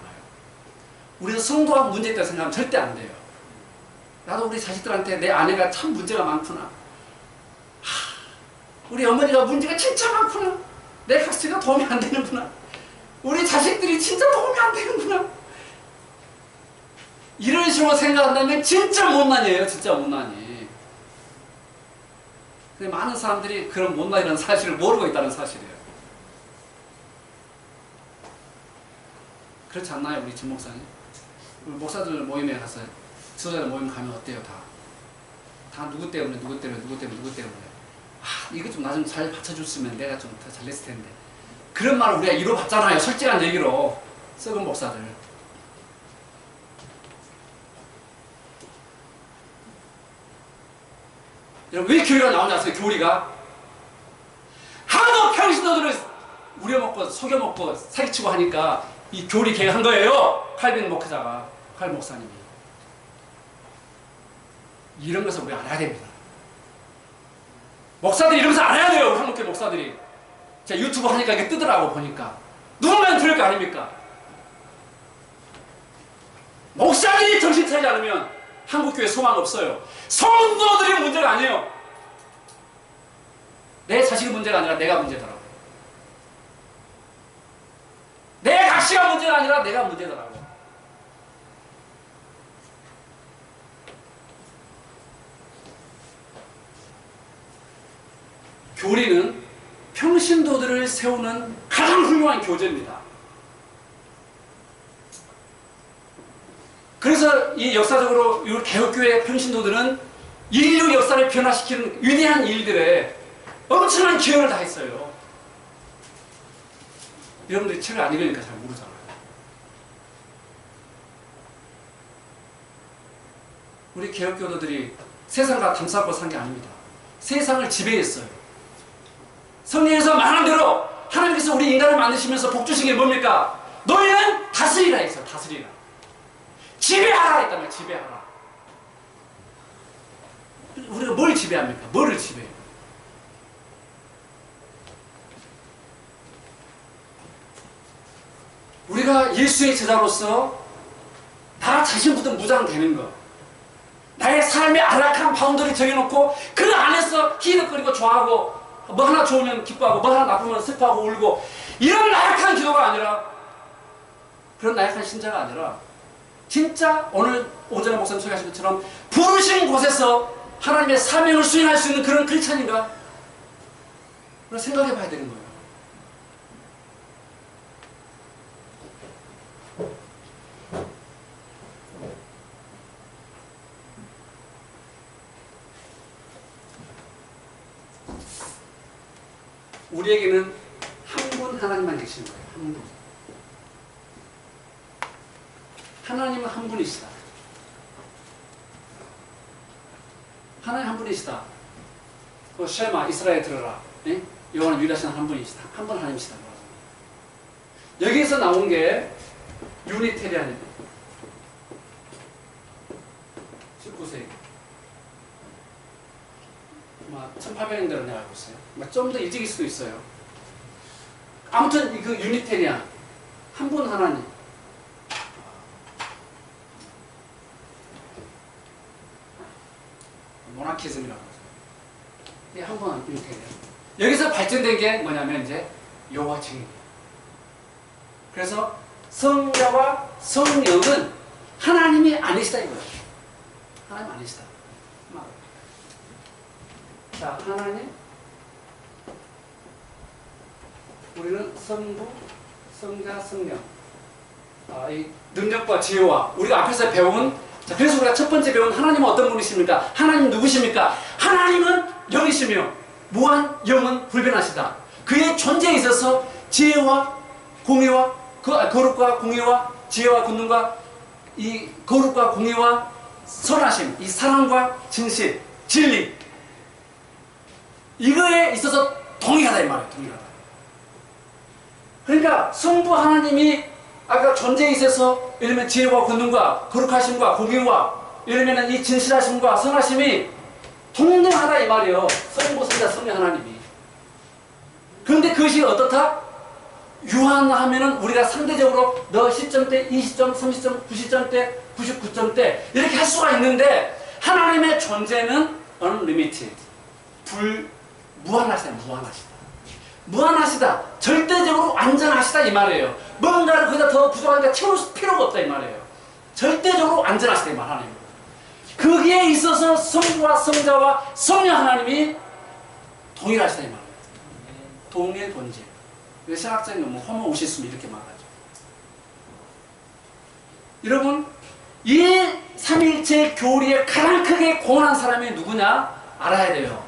우리는 성도가 문제 있다고 생각하면 절대 안 돼요. 나도 우리 자식들한테 내 아내가 참 문제가 많구나. 우리 어머니가 문제가 진짜 많구나. 내 가스가 도움이 안 되는구나. 우리 자식들이 진짜 도움이 안 되는구나. 이런 식으로 생각한다면 진짜 못난이에요. 진짜 못난이. 근데 많은 사람들이 그런 못난이라는 사실을 모르고 있다는 사실이에요. 그렇지 않나요? 우리 진 목사님? 우리 목사들 모임에 가서 지도자들 모임 가면 어때요? 다 누구 때문에 누구 때문에 누구 때문에 누구 때문에 이거 좀 나 좀 잘 받쳐줬으면 내가 좀 더 잘 됐을 텐데. 그런 말을 우리가 이뤄봤잖아요. 솔직한 얘기로. 썩은 목사들. 여러분 왜 교리가 나오지 않습니까? 교리가 하도 평신도들을 우려먹고 속여먹고 사기치고 하니까 이 교리 개혁한 거예요. 칼빈 목회자가, 칼 목사님이. 이런 것을 우리가 알아야 됩니다. 목사들이 이런 것을 알아야 돼요. 우리 한국교회 목사들이. 제가 유튜브 하니까 이게 뜨더라고 보니까. 누군가는 들을 거 아닙니까? 목사들이 정신 차리지 않으면 한국교회 소망 없어요. 성도들이 문제가 아니에요. 내 자식이 문제가 아니라 내가 문제더라고. 내 각시가 문제가 아니라 내가 문제더라고. 교리는 평신도들을 세우는 가장 훌륭한 교재입니다. 그래서 이 역사적으로 이 개혁교회의 평신도들은 인류 역사를 변화시키는 위대한 일들에 엄청난 기여를 다했어요. 여러분들이 책을 안 읽으니까 잘 모르잖아요. 우리 개혁교도들이 세상과 담쌓고 산 게 아닙니다. 세상을 지배했어요. 성경에서 말한 대로 하나님께서 우리 인간을 만드시면서 복 주신 게 뭡니까? 너희는 다스리라 했어요. 다스리라. 지배하라 했단 말이에요. 지배하라. 우리가 뭘 지배합니까? 뭐를 지배해요? 우리가 예수의 제자로서 나 자신부터 무장되는 것. 나의 삶의 안락한 바운더리 정해놓고 그 안에서 희덕거리고 좋아하고 뭐 하나 좋으면 기뻐하고 뭐 하나 나쁘면 슬퍼하고 울고 이런 나약한 기도가 아니라 그런 나약한 신자가 아니라 진짜 오늘 오전에 목사님 소개하신 것처럼 부르신 곳에서 하나님의 사명을 수행할 수 있는 그런 크리스찬인가? 우리가 생각해 봐야 되는 거예요. 우리에게는 한 분 하나님만 계시는 거예요. 한 분. 하나님은 한 분이시다. 하나님 한 분이시다. 그 쉐마 이스라엘 들어라. 예? 여호와는 유일하신 한 분이시다. 한 분 하나님이시다. 여기에서 나온 게 유니테리안입니다. 19세기. 1800년대로 내가 알고 있어요. 좀 더 일찍일 수도 있어요. 아무튼 그 유니테리안 한 분 하나님. 모나키즘이라고 하죠. 이게 한 분 유니테리안. 여기서 발전된 게 뭐냐면 이제 여호와 증인. 그래서 성자와 성령은 하나님이 아니시다 이거예요. 하나님 아니시다. 자, 하나님, 우리는 성부, 성자, 성령. 이 능력과 지혜와 우리가 앞에서 배운, 자, 그래서 우리가 첫 번째 배운 하나님은 어떤 분이십니까? 하나님 누구십니까? 하나님은 영이시며 무한 영은 불변하시다. 그의 존재에 있어서 지혜와 공의와 거룩과 공의와 지혜와 권능과 이 거룩과 공의와 선하심, 이 사랑과 진실, 진리 이거에 있어서 동일하다 이 말이에요. 동일하다. 그러니까 성부 하나님이 아까 존재에 있어서 이러면 지혜와 권능과 거룩하심과 공의와 이러면 이 진실하심과 선하심이 동등하다 이 말이에요. 성부, 성자, 성령 하나님이. 그런데 그것이 어떻다? 유한하면은 우리가 상대적으로 너 10점대, 20점, 30점, 90점대, 99점대 이렇게 할 수가 있는데 하나님의 존재는 unlimited. 무한하시다. 무한하시다. 무한하시다. 절대적으로 완전하시다 이 말이에요. 뭔가를 거기다 더 부족하니까 채울 필요가 없다 이 말이에요. 절대적으로 완전하시다 이 말 하나님. 거기에 있어서 성부와 성자와 성령 하나님이 동일하시다 이 말이에요. 동일 본질. 신학자는 뭐 호모우시스미 이렇게 말하죠. 여러분 이 삼일체 교리에 가장 크게 공헌한 사람이 누구냐 알아야 돼요.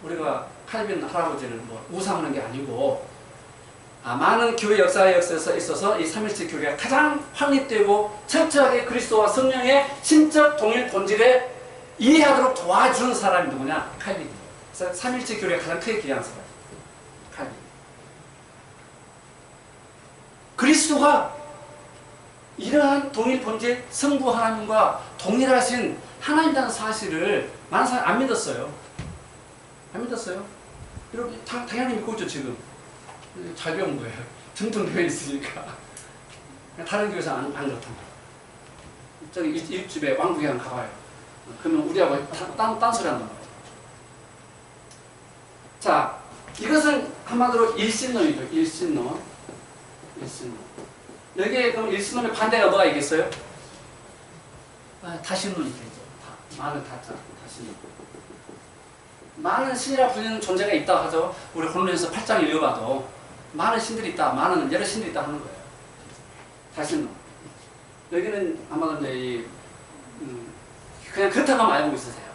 우리가 칼빈 할아버지를 뭐 우상하는 게 아니고 많은 교회 역사에 있어서 이 삼일체 교리가 가장 확립되고 철저하게 그리스도와 성령의 신적 동일 본질에 이해하도록 도와주는 사람이 누구냐 칼빈. 그래서 삼일체 교리가 가장 크게 기여한 사람. 칼빈. 그리스도가 이러한 동일 본질 성부 하나님과 동일하신 하나님이라는 사실을 많은 사람이 안 믿었어요. 안 믿었어요? 여러분 당연히 믿고 있죠 지금. 잘 배운 거예요. 정통되어 있으니까. 다른 교회에서 안 그렇단 말이에요. 저기 이집에 왕국에 한 가봐요. 그러면 우리하고 딴 소리 한단 말이에요. 자, 이것은 한마디로 일신론이죠. 일신론. 일신론. 여기에 그럼 일신론의 반대가 뭐가 있겠어요? 다신론이 되죠. 많은 다자, 다신론. 많은 신이라 불리는 존재가 있다 하죠. 우리 본론에서 8장 읽어봐도 많은 신들이 있다, 많은 여러 신들이 있다 하는 거예요. 다신론. 여기는 아마도 이제 그냥 그렇다고만 알고 있으세요.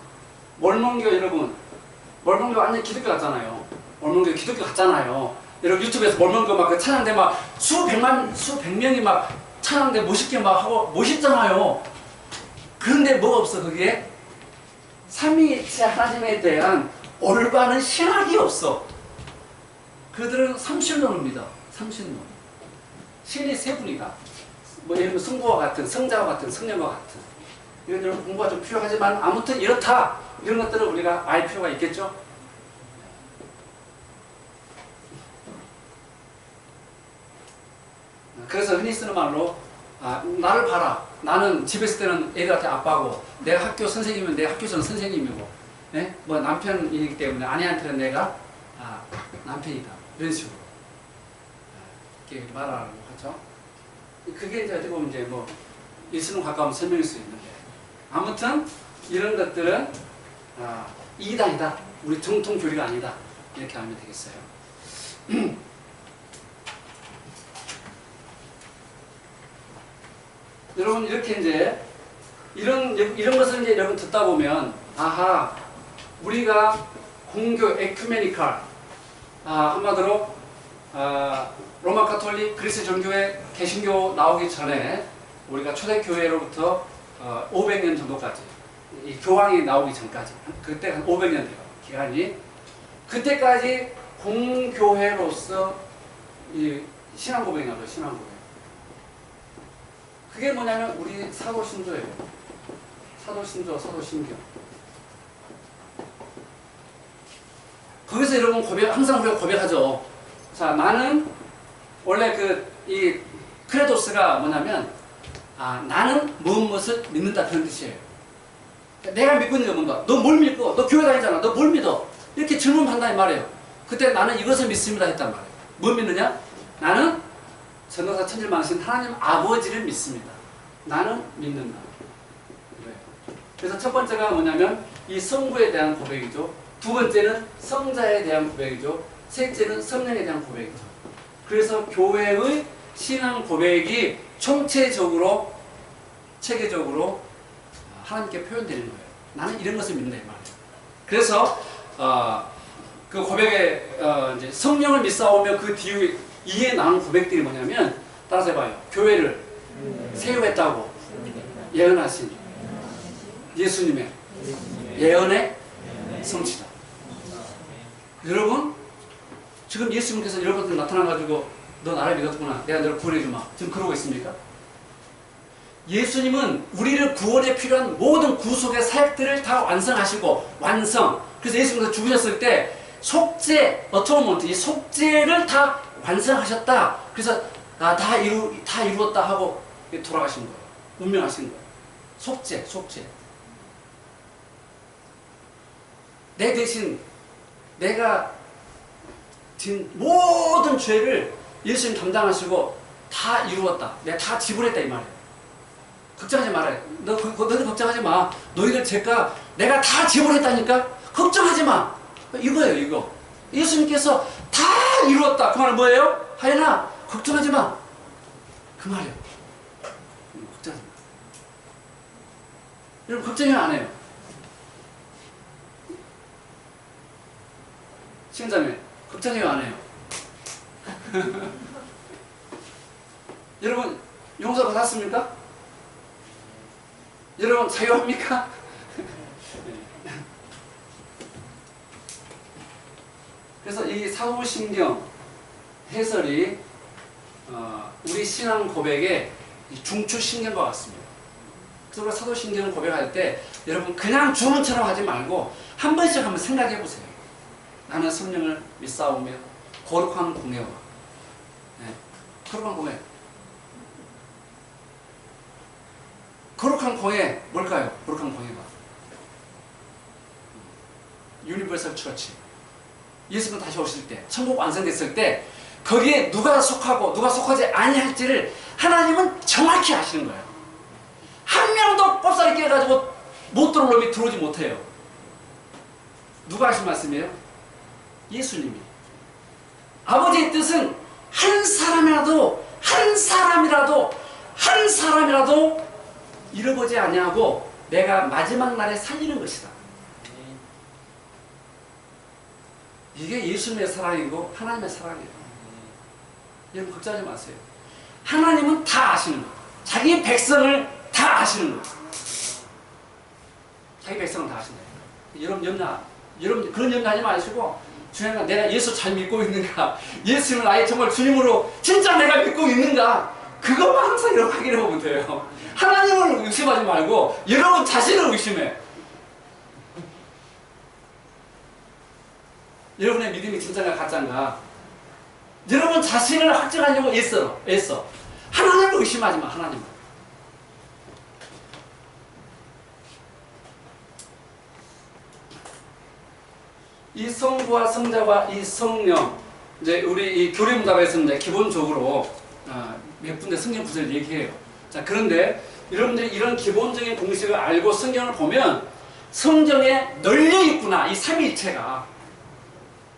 몰몬교 여러분, 몰몬교 완전 기독교 같잖아요. 몰몬교 기독교 같잖아요. 여러분 유튜브에서 몰몬교 막 그 찬양대 막 수백 명이 막 찬양대 멋있게 막 하고 멋있잖아요. 그런데 뭐가 없어 거기에? 삼위일체 하나님에 대한 올바른 신학이 없어. 그들은 삼신론입니다. 삼신론. 신이 세 분이다. 뭐 예를 들면 성부와 같은, 성자와 같은, 성령과 같은. 이런 여러분 공부가 좀 필요하지만 아무튼 이렇다. 이런 것들을 우리가 알 필요가 있겠죠. 그래서 흔히 쓰는 말로 나를 봐라. 나는 집에 있을 때는 애들한테 아빠고 내가 학교 선생님이면 내 학교에서는 선생님이고 뭐 남편이기 때문에 아내한테는 내가 남편이다. 이런 식으로 이렇게 말하는 거죠. 그게 이제 어떻게 보면 이제 뭐 일신론 가까운 설명일 수 있는데 아무튼 이런 것들은 이단이다. 우리 정통 교리가 아니다. 이렇게 하면 되겠어요. 여러분 이렇게 이제 이런 것을 이제 여러분 듣다 보면 아하 우리가 공교 에큐메니칼 한마디로 로마 가톨릭 그리스 정교회 개신교 나오기 전에 우리가 초대교회로부터 500년 정도까지 이 교황이 나오기 전까지 그때 한 500년 돼요 기간이. 그때까지 공교회로서 이 신앙 고백이 나와요. 신앙 고백. 그게 뭐냐면 우리 사도신조예요. 사도신조, 사도신경. 거기서 여러분 항상 우리가 고백하죠. 자, 나는 원래 이 크레도스가 뭐냐면 나는 무엇을 믿는다 그런 뜻이에요. 내가 믿고 있는 게 뭔가. 너 뭘 믿고? 너 교회 다니잖아. 너 뭘 믿어? 이렇게 질문한다 이 말이에요. 그때 나는 이것을 믿습니다 했단 말이에요. 뭘 믿느냐? 나는 전도사 천질만하신 하나님 아버지를 믿습니다. 나는 믿는다. 그래서 첫 번째가 뭐냐면 이 성부에 대한 고백이죠. 두 번째는 성자에 대한 고백이죠. 셋째는 성령에 대한 고백이죠. 그래서 교회의 신앙 고백이 총체적으로 체계적으로 하나님께 표현되는 거예요. 나는 이런 것을 믿는다 이 말이에요. 그래서 그 고백에 이제 성령을 믿사오며 그 이에 나온 고백들이 뭐냐면 따라서 해봐요. 교회를 세우겠다고 예언하신 예수님의 예언의 성취다. 여러분 지금 예수님께서 여러분들 나타나가지고 너 나를 믿었구나, 내가 너를 구원해주마, 지금 그러고 있습니까? 예수님은 우리를 구원에 필요한 모든 구속의 사역들을 다 완성하시고 그래서 예수님께서 죽으셨을 때 속죄, 어토먼트, 이 속죄를 다 완성하셨다. 그래서 다 이루었다 하고 돌아가신 거예요. 운명하신 거예요. 속죄. 내 대신 내가 진 모든 죄를 예수님 담당하시고 다 이루었다. 내가 다 지불했다 이 말이에요. 걱정하지 말아요. 너희들 걱정하지 마. 너희들 죄가 내가 다 지불했다니까. 걱정하지 마. 이거예요, 이거. 예수님께서 다 이루었다. 그 말은 뭐예요? 하연아, 걱정하지 마. 그 말이에요. 걱정하지 마. 여러분, 걱정이 안 해요. 시간자매, 걱정이 안 해요. 여러분, 용서 받았습니까? 여러분, 자유합니까? 그래서 이 사도신경 해설이 우리 신앙 고백의 중추신경과 같습니다. 그래서 우리가 사도신경을 고백할 때 여러분 그냥 주문처럼 하지 말고 한 번씩 한번 생각해 보세요. 나는 성령을 믿사오며 거룩한 공예와 거룩한 공예. 거룩한 공예 뭘까요? 거룩한 공예가 유니버설 처치. 예수님 다시 오실 때, 천국 완성됐을 때 거기에 누가 속하고 누가 속하지 아니할지를 하나님은 정확히 아시는 거예요. 한 명도 꼽사리 깨가지고 못 들어올 놈이 들어오지 못해요. 누가 하신 말씀이에요? 예수님이. 아버지의 뜻은 한 사람이라도 잃어보지 아니하고 내가 마지막 날에 살리는 것이다. 이게 예수님의 사랑이고 하나님의 사랑이에요. 여러분 걱정하지 마세요. 하나님은 다 아시는 거예요. 자기 백성을 다 아시는 거예요. 자기 백성을 다 아시는 거예요. 여러분 그런 염려하지 마시고 중요한 건 내가 예수 잘 믿고 있는가, 예수님을 나의 정말 주님으로 진짜 내가 믿고 있는가, 그것만 항상 이렇게 확인해 보면 돼요. 하나님을 의심하지 말고 여러분 자신을 의심해. 여러분의 믿음이 진짜인가 가짜인가 여러분 자신을 확증하려고 애써. 하나님을 의심하지 마. 하나님을. 이 성부와 성자와 이 성령, 이제 우리 이 교리문답에서 이제 기본적으로 몇 군데 성경 구절을 얘기해요. 자, 그런데 여러분들이 이런 기본적인 공식을 알고 성경을 보면 성경에 널려 있구나, 이 삼위일체가.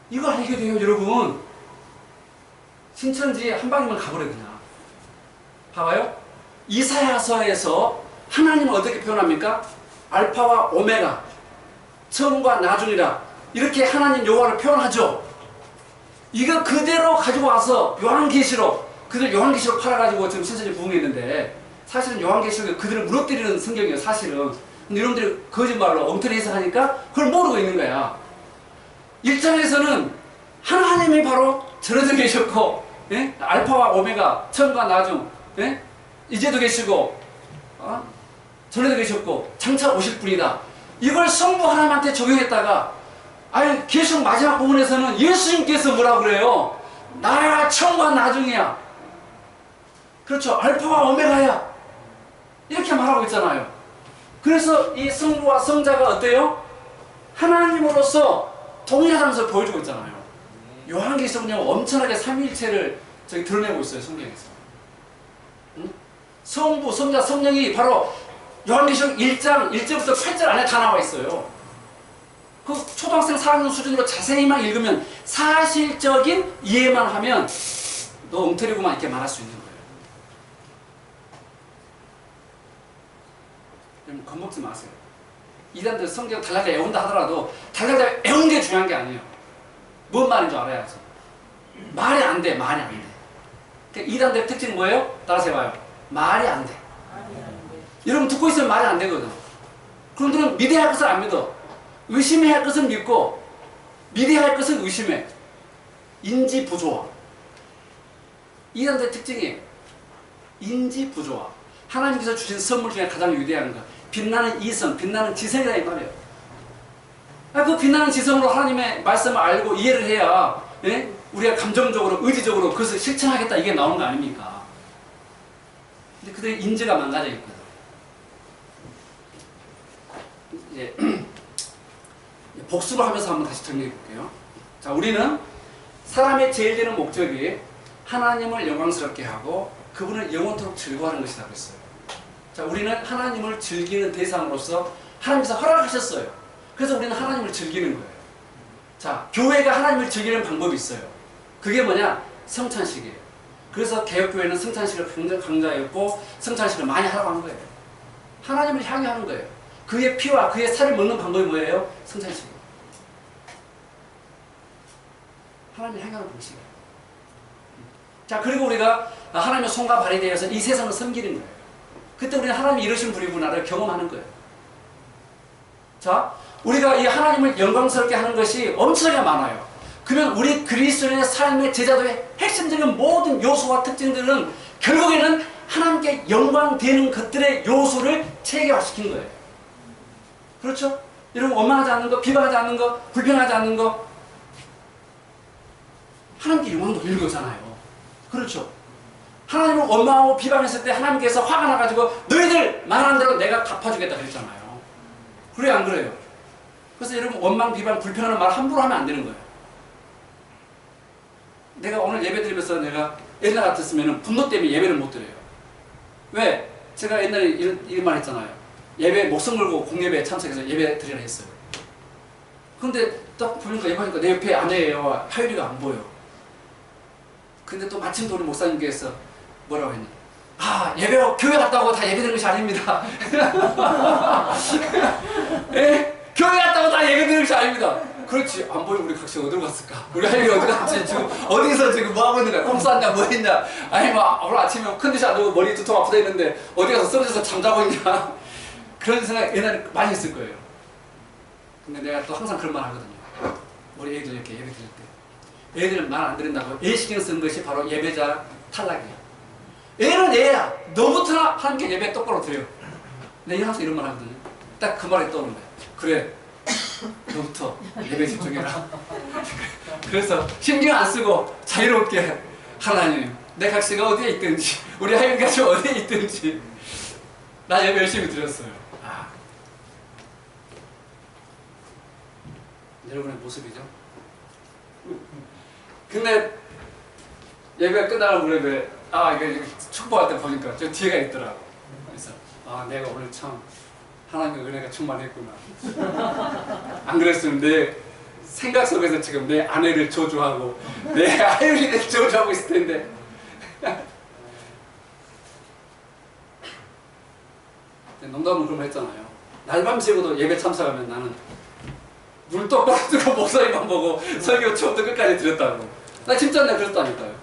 이거 알게 돼요, 여러분. 신천지 한 방이면 가버려 그냥. 봐봐요. 이사야서에서 하나님은 어떻게 표현합니까? 알파와 오메가, 처음과 나중이라, 이렇게 하나님 여호와를 표현하죠. 이거 그대로 가지고 와서 요한계시록, 그들 요한계시록 팔아가지고 지금 신천지 부흥했는데 사실은 요한계시록이 그들을 무너뜨리는 성경이에요, 사실은. 근데 여러분들이 거짓말로 엉터리 해석하니까 그걸 모르고 있는 거야. 1장에서는 하나님이 바로 전에도 계셨고, 알파와 오메가, 처음과 나중, 이제도 계시고, 전에도 계셨고, 장차 오실 분이다. 이걸 성부 하나님한테 적용했다가, 계시록 마지막 부분에서는 예수님께서 뭐라고 그래요? 나가 처음과 나중이야. 그렇죠. 알파와 오메가야. 이렇게 말하고 있잖아요. 그래서 이 성부와 성자가 어때요? 하나님으로서 동일하다는 것을 보여주고 있잖아요. 요한계시록은요 엄청나게 삼위일체를 드러내고 있어요, 성경에서. 성부, 성자, 성령이 바로 요한계시록 1장 1절부터 8절 안에 다 나와 있어요. 그 초등학생 4학년 수준으로 자세히만 읽으면, 사실적인 이해만 하면 너 엉터리구만 이렇게 말할 수 있는 거예요. 여러분 겁먹지 마세요. 이단들 성경 달라다 애운다 하더라도 달라다 애운 게 중요한 게 아니에요. 뭔 말인 줄 알아야지. 말이 안 돼. 이단들의 특징이 뭐예요? 따라서 해봐요. 말이 안 돼. 여러분 듣고 있으면 말이 안 되거든. 그런들은 믿어야 할 것을 안 믿어. 의심해야 할 것은 믿고 믿어야 할 것은 의심해. 인지 부조화. 이단들의 특징이 인지 부조화. 하나님께서 주신 선물 중에 가장 위대한 것. 빛나는 이성, 빛나는 지성이라 이 말이에요. 그 빛나는 지성으로 하나님의 말씀을 알고 이해를 해야 우리가 감정적으로, 의지적으로 그것을 실천하겠다 이게 나오는 거 아닙니까? 근데 그들의 인지가 망가져 있거든. 이제 복수를 하면서 한번 다시 정리해 볼게요. 자, 우리는 사람의 제일 되는 목적이 하나님을 영광스럽게 하고 그분을 영원토록 즐거워하는 것이라고 했어요. 자, 우리는 하나님을 즐기는 대상으로서 하나님께서 허락하셨어요. 그래서 우리는 하나님을 즐기는 거예요. 자, 교회가 하나님을 즐기는 방법이 있어요. 그게 뭐냐? 성찬식이에요. 그래서 개혁교회는 성찬식을 굉장히 강조했고 성찬식을 많이 하라고 하는 거예요. 하나님을 향해 하는 거예요. 그의 피와 그의 살을 먹는 방법이 뭐예요? 성찬식이에요. 하나님을 향해 하는 방식이에요. 자, 그리고 우리가 하나님의 손과 발이 되어서 이 세상을 섬기는 거예요. 그때 우리는 하나님이 이루신 분이구나를 경험하는 거예요. 자, 우리가 이 하나님을 영광스럽게 하는 것이 엄청나게 많아요. 그러면 우리 그리스도인의 삶의 제자도의 핵심적인 모든 요소와 특징들은 결국에는 하나님께 영광되는 것들의 요소를 체계화시킨 거예요. 그렇죠? 여러분, 원망하지 않는 거, 비방하지 않는 거, 불평하지 않는 거, 하나님께 영광 돌리는 거잖아요. 그렇죠? 하나님을 원망하고 비방했을 때 하나님께서 화가 나가지고 너희들 말하는 대로 내가 갚아주겠다 그랬잖아요. 그래요, 안 그래요? 그래서 여러분, 원망, 비방, 불평하는 말 함부로 하면 안 되는 거예요. 내가 오늘 예배 드리면서 내가 옛날 같았으면 분노 때문에 예배를 못 드려요. 왜? 제가 옛날에 이런 말 했잖아요. 예배 목숨 걸고 공예배에 참석해서 예배 드리라 했어요. 근데 딱 보니까 예배하니까 내 옆에 아내와 하율이가 안 보여. 근데 또 마침 또 우리 목사님께서 뭐라고 했냐? 예배, 교회 갔다고 다 예배 드리는 것이 아닙니다. 예? 교회 갔다고 다 예배 드리는 것이 아닙니다. 그렇지, 안 보이면 우리 각시 어디로 갔을까? 우리 하율이 어디 갔지? 지금 어디서 지금 뭐 하고 있는 거야? 콩 쌌냐, 뭐 했냐? 아니, 오늘 아침에 컨디션 안 좋고 머리 두통 아프다 했는데 어디 가서 쓰러져서 잠자고 있냐? 그런 생각 옛날에 많이 했을 거예요. 근데 내가 또 항상 그런 말 하거든요. 우리 애들 이렇게 예배 드릴 때. 애들은 말 안 들은다고 애 신경 쓰는 것이 바로 예배자 탈락이에요. 애는 애야. 너부터나 하나님께 예배 똑바로 드려. 내가 항상 이런 말 하거든요. 딱 그 말이 떠오르는 거야. 그래, 너부터 예배 집중해라. 그래서 신경 안 쓰고 자유롭게 하나님, 내 각시가 어디에 있든지 우리 하윤같이 어디에 있든지 나 예배 열심히 드렸어요. 여러분의 모습이죠. 근데 예배가 끝나고 그래 이게 축복할 때 보니까 저 뒤에가 있더라고. 그래서 내가 오늘 참 하나님의 은혜가 충만했구나. 안 그랬으면 내 생각 속에서 지금 내 아내를 저주하고 내 아이를 저주하고 있을 텐데. 농담으로 그런 거 했잖아요. 날밤 새고도 예배 참석하면 나는 눈 똑바로 뜨고 목사님만 보고 설교 처음부터 끝까지 드렸다고. 나 진짜 내가 그랬다니까요.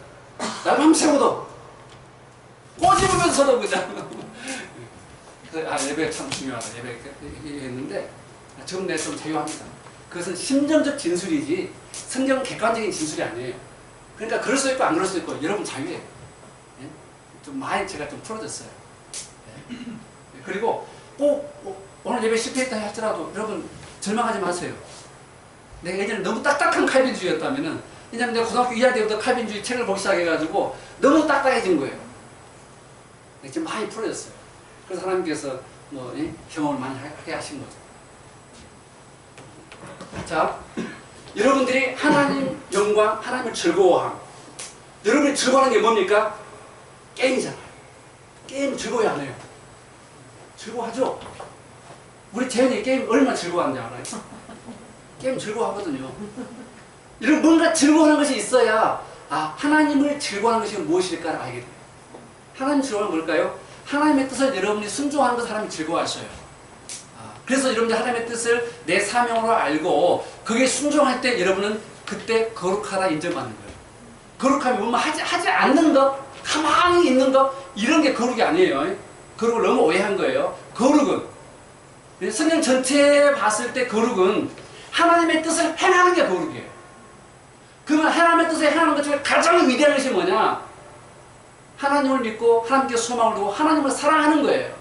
날밤 새고도 꼬집으면서도 그냥. 그래서 예배 참 중요하다. 예배 했는데 지금 내가 좀 자유합니다. 그것은 심정적 진술이지 성경 객관적인 진술이 아니에요. 그러니까 그럴 수 있고 안 그럴 수 있고 여러분 자유예요. 예? 좀 많이 제가 좀 풀어졌어요. 예? 그리고 꼭 오늘 예배 실패했다 할지라도 여러분 절망하지 마세요. 내가 예전에 너무 딱딱한 칼빈주의였다면은, 왜냐면 내가 고등학교 2학년 때부터 칼빈주의 책을 보기 시작해가지고 너무 딱딱해진 거예요. 지금 많이 풀어졌어요. 그래서 하나님께서 경험을 많이 하게 하신 거죠. 자, 여러분들이 하나님 영광, 하나님을 즐거워함. 여러분이 즐거워하는 게 뭡니까? 게임이잖아요. 게임 즐거워해 안 해요? 즐거워하죠? 우리 재현이 게임 얼마나 즐거워하는지 알아요? 게임 즐거워하거든요. 이런 뭔가 즐거워하는 것이 있어야 하나님을 즐거워하는 것이 무엇일까를 알게 돼요. 하나님 즐거워하는 뭘까요? 하나님의 뜻을 여러분이 순종하는 것을 하나님이 즐거워하셔요. 그래서 여러분들 하나님의 뜻을 내 사명으로 알고 그게 순종할 때 여러분은 그때 거룩하다 인정받는 거예요. 거룩함이 뭐면 하지 않는 것, 가만히 있는 거 이런 게 거룩이 아니에요. 거룩을 너무 오해한 거예요. 거룩은 성경 전체에 봤을 때 거룩은 하나님의 뜻을 행하는 게 거룩이에요. 그러면 하나님의 뜻을 행하는 것 중에 가장 위대한 것이 뭐냐? 하나님을 믿고 하나님께 소망을 두고 하나님을 사랑하는 거예요.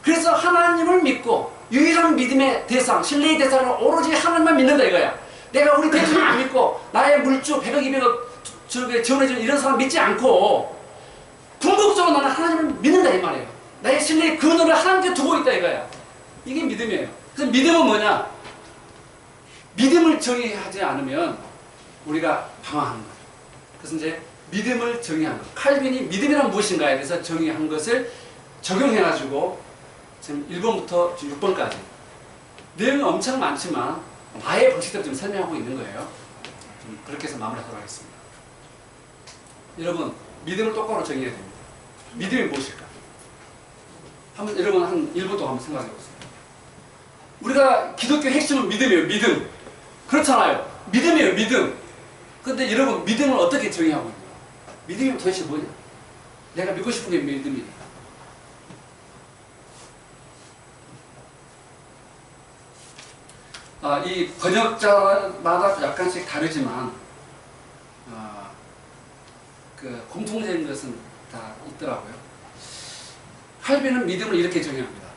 그래서 하나님을 믿고 유일한 믿음의 대상, 신뢰의 대상은 오로지 하나님만 믿는다 이거야. 내가 우리 대중을 안 믿고 나의 물주 100억, 200억 저게 지원해주는 이런 사람 믿지 않고 궁극적으로 나는 하나님을 믿는다 이 말이에요. 나의 신뢰의 근원을 하나님께 두고 있다 이거야. 이게 믿음이에요. 그래서 믿음은 뭐냐? 믿음을 정의하지 않으면 우리가 방황하는 거예요. 그래서 이제 믿음을 정의하는 거예요. 칼빈이 믿음이란 무엇인가에 대해서 정의한 것을 적용해가지고 지금 1번부터 6번까지 내용이 엄청 많지만 나의 방식대로 좀 설명하고 있는 거예요. 좀 그렇게 해서 마무리하도록 하겠습니다. 여러분, 믿음을 똑바로 정의해야 됩니다. 믿음이 무엇일까? 한번 여러분 한 1분 동안 한번 생각해 보세요. 우리가 기독교 핵심은 믿음이에요. 믿음. 그렇잖아요. 믿음이에요. 믿음. 근데 여러분 믿음을 어떻게 정의하고 있냐? 믿음이 도대체 뭐냐? 내가 믿고 싶은 게 믿음이니까. 이 번역자마다 약간씩 다르지만 그 공통적인 것은 다 있더라고요. 칼빈은 믿음을 이렇게 정의합니다.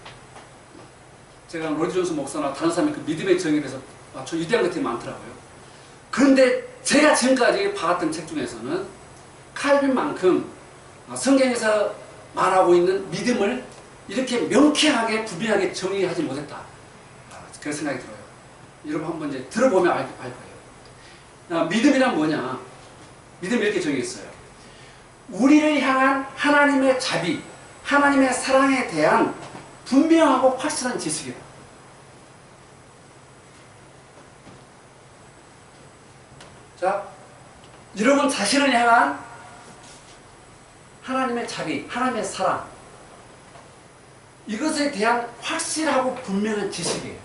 제가 로이드 존스 목사나 다른 사람이 그 믿음의 정의에 대해서 아주 위대한 것들이 많더라고요. 그런데 제가 지금까지 봐왔던 책 중에서는 칼빈만큼 성경에서 말하고 있는 믿음을 이렇게 명쾌하게 분명하게 정의하지 못했다. 그런 생각이 들어요. 여러분 한번 이제 들어보면 알 거예요. 믿음이란 뭐냐? 믿음이 이렇게 정의했어요. 우리를 향한 하나님의 자비, 하나님의 사랑에 대한 분명하고 확실한 지식이다. 자, 여러분 자신을 향한 하나님의 자비, 하나님의 사랑, 이것에 대한 확실하고 분명한 지식이에요.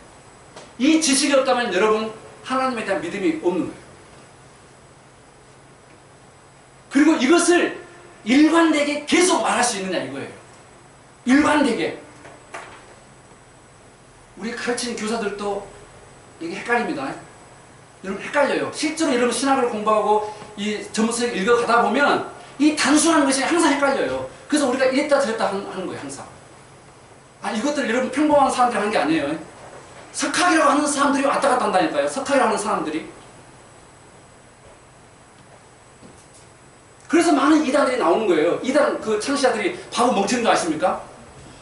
이 지식이 없다면 여러분 하나님에 대한 믿음이 없는 거예요. 그리고 이것을 일관되게 계속 말할 수 있느냐 이거예요. 일관되게. 우리 가르치는 교사들도 이게 헷갈립니다. 여러분 헷갈려요. 실제로 여러분 신학을 공부하고 이 전문서를 읽어가다 보면 이 단순한 것이 항상 헷갈려요. 그래서 우리가 이랬다 저랬다 하는 거예요. 항상. 이것들 여러분 평범한 사람들이 하는 게 아니에요. 석학이라고 하는 사람들이 왔다 갔다 한다니까요. 석학이라고 하는 사람들이. 그래서 많은 이단들이 나오는 거예요. 이단 그 창시자들이 바보 멍청인 거 아십니까?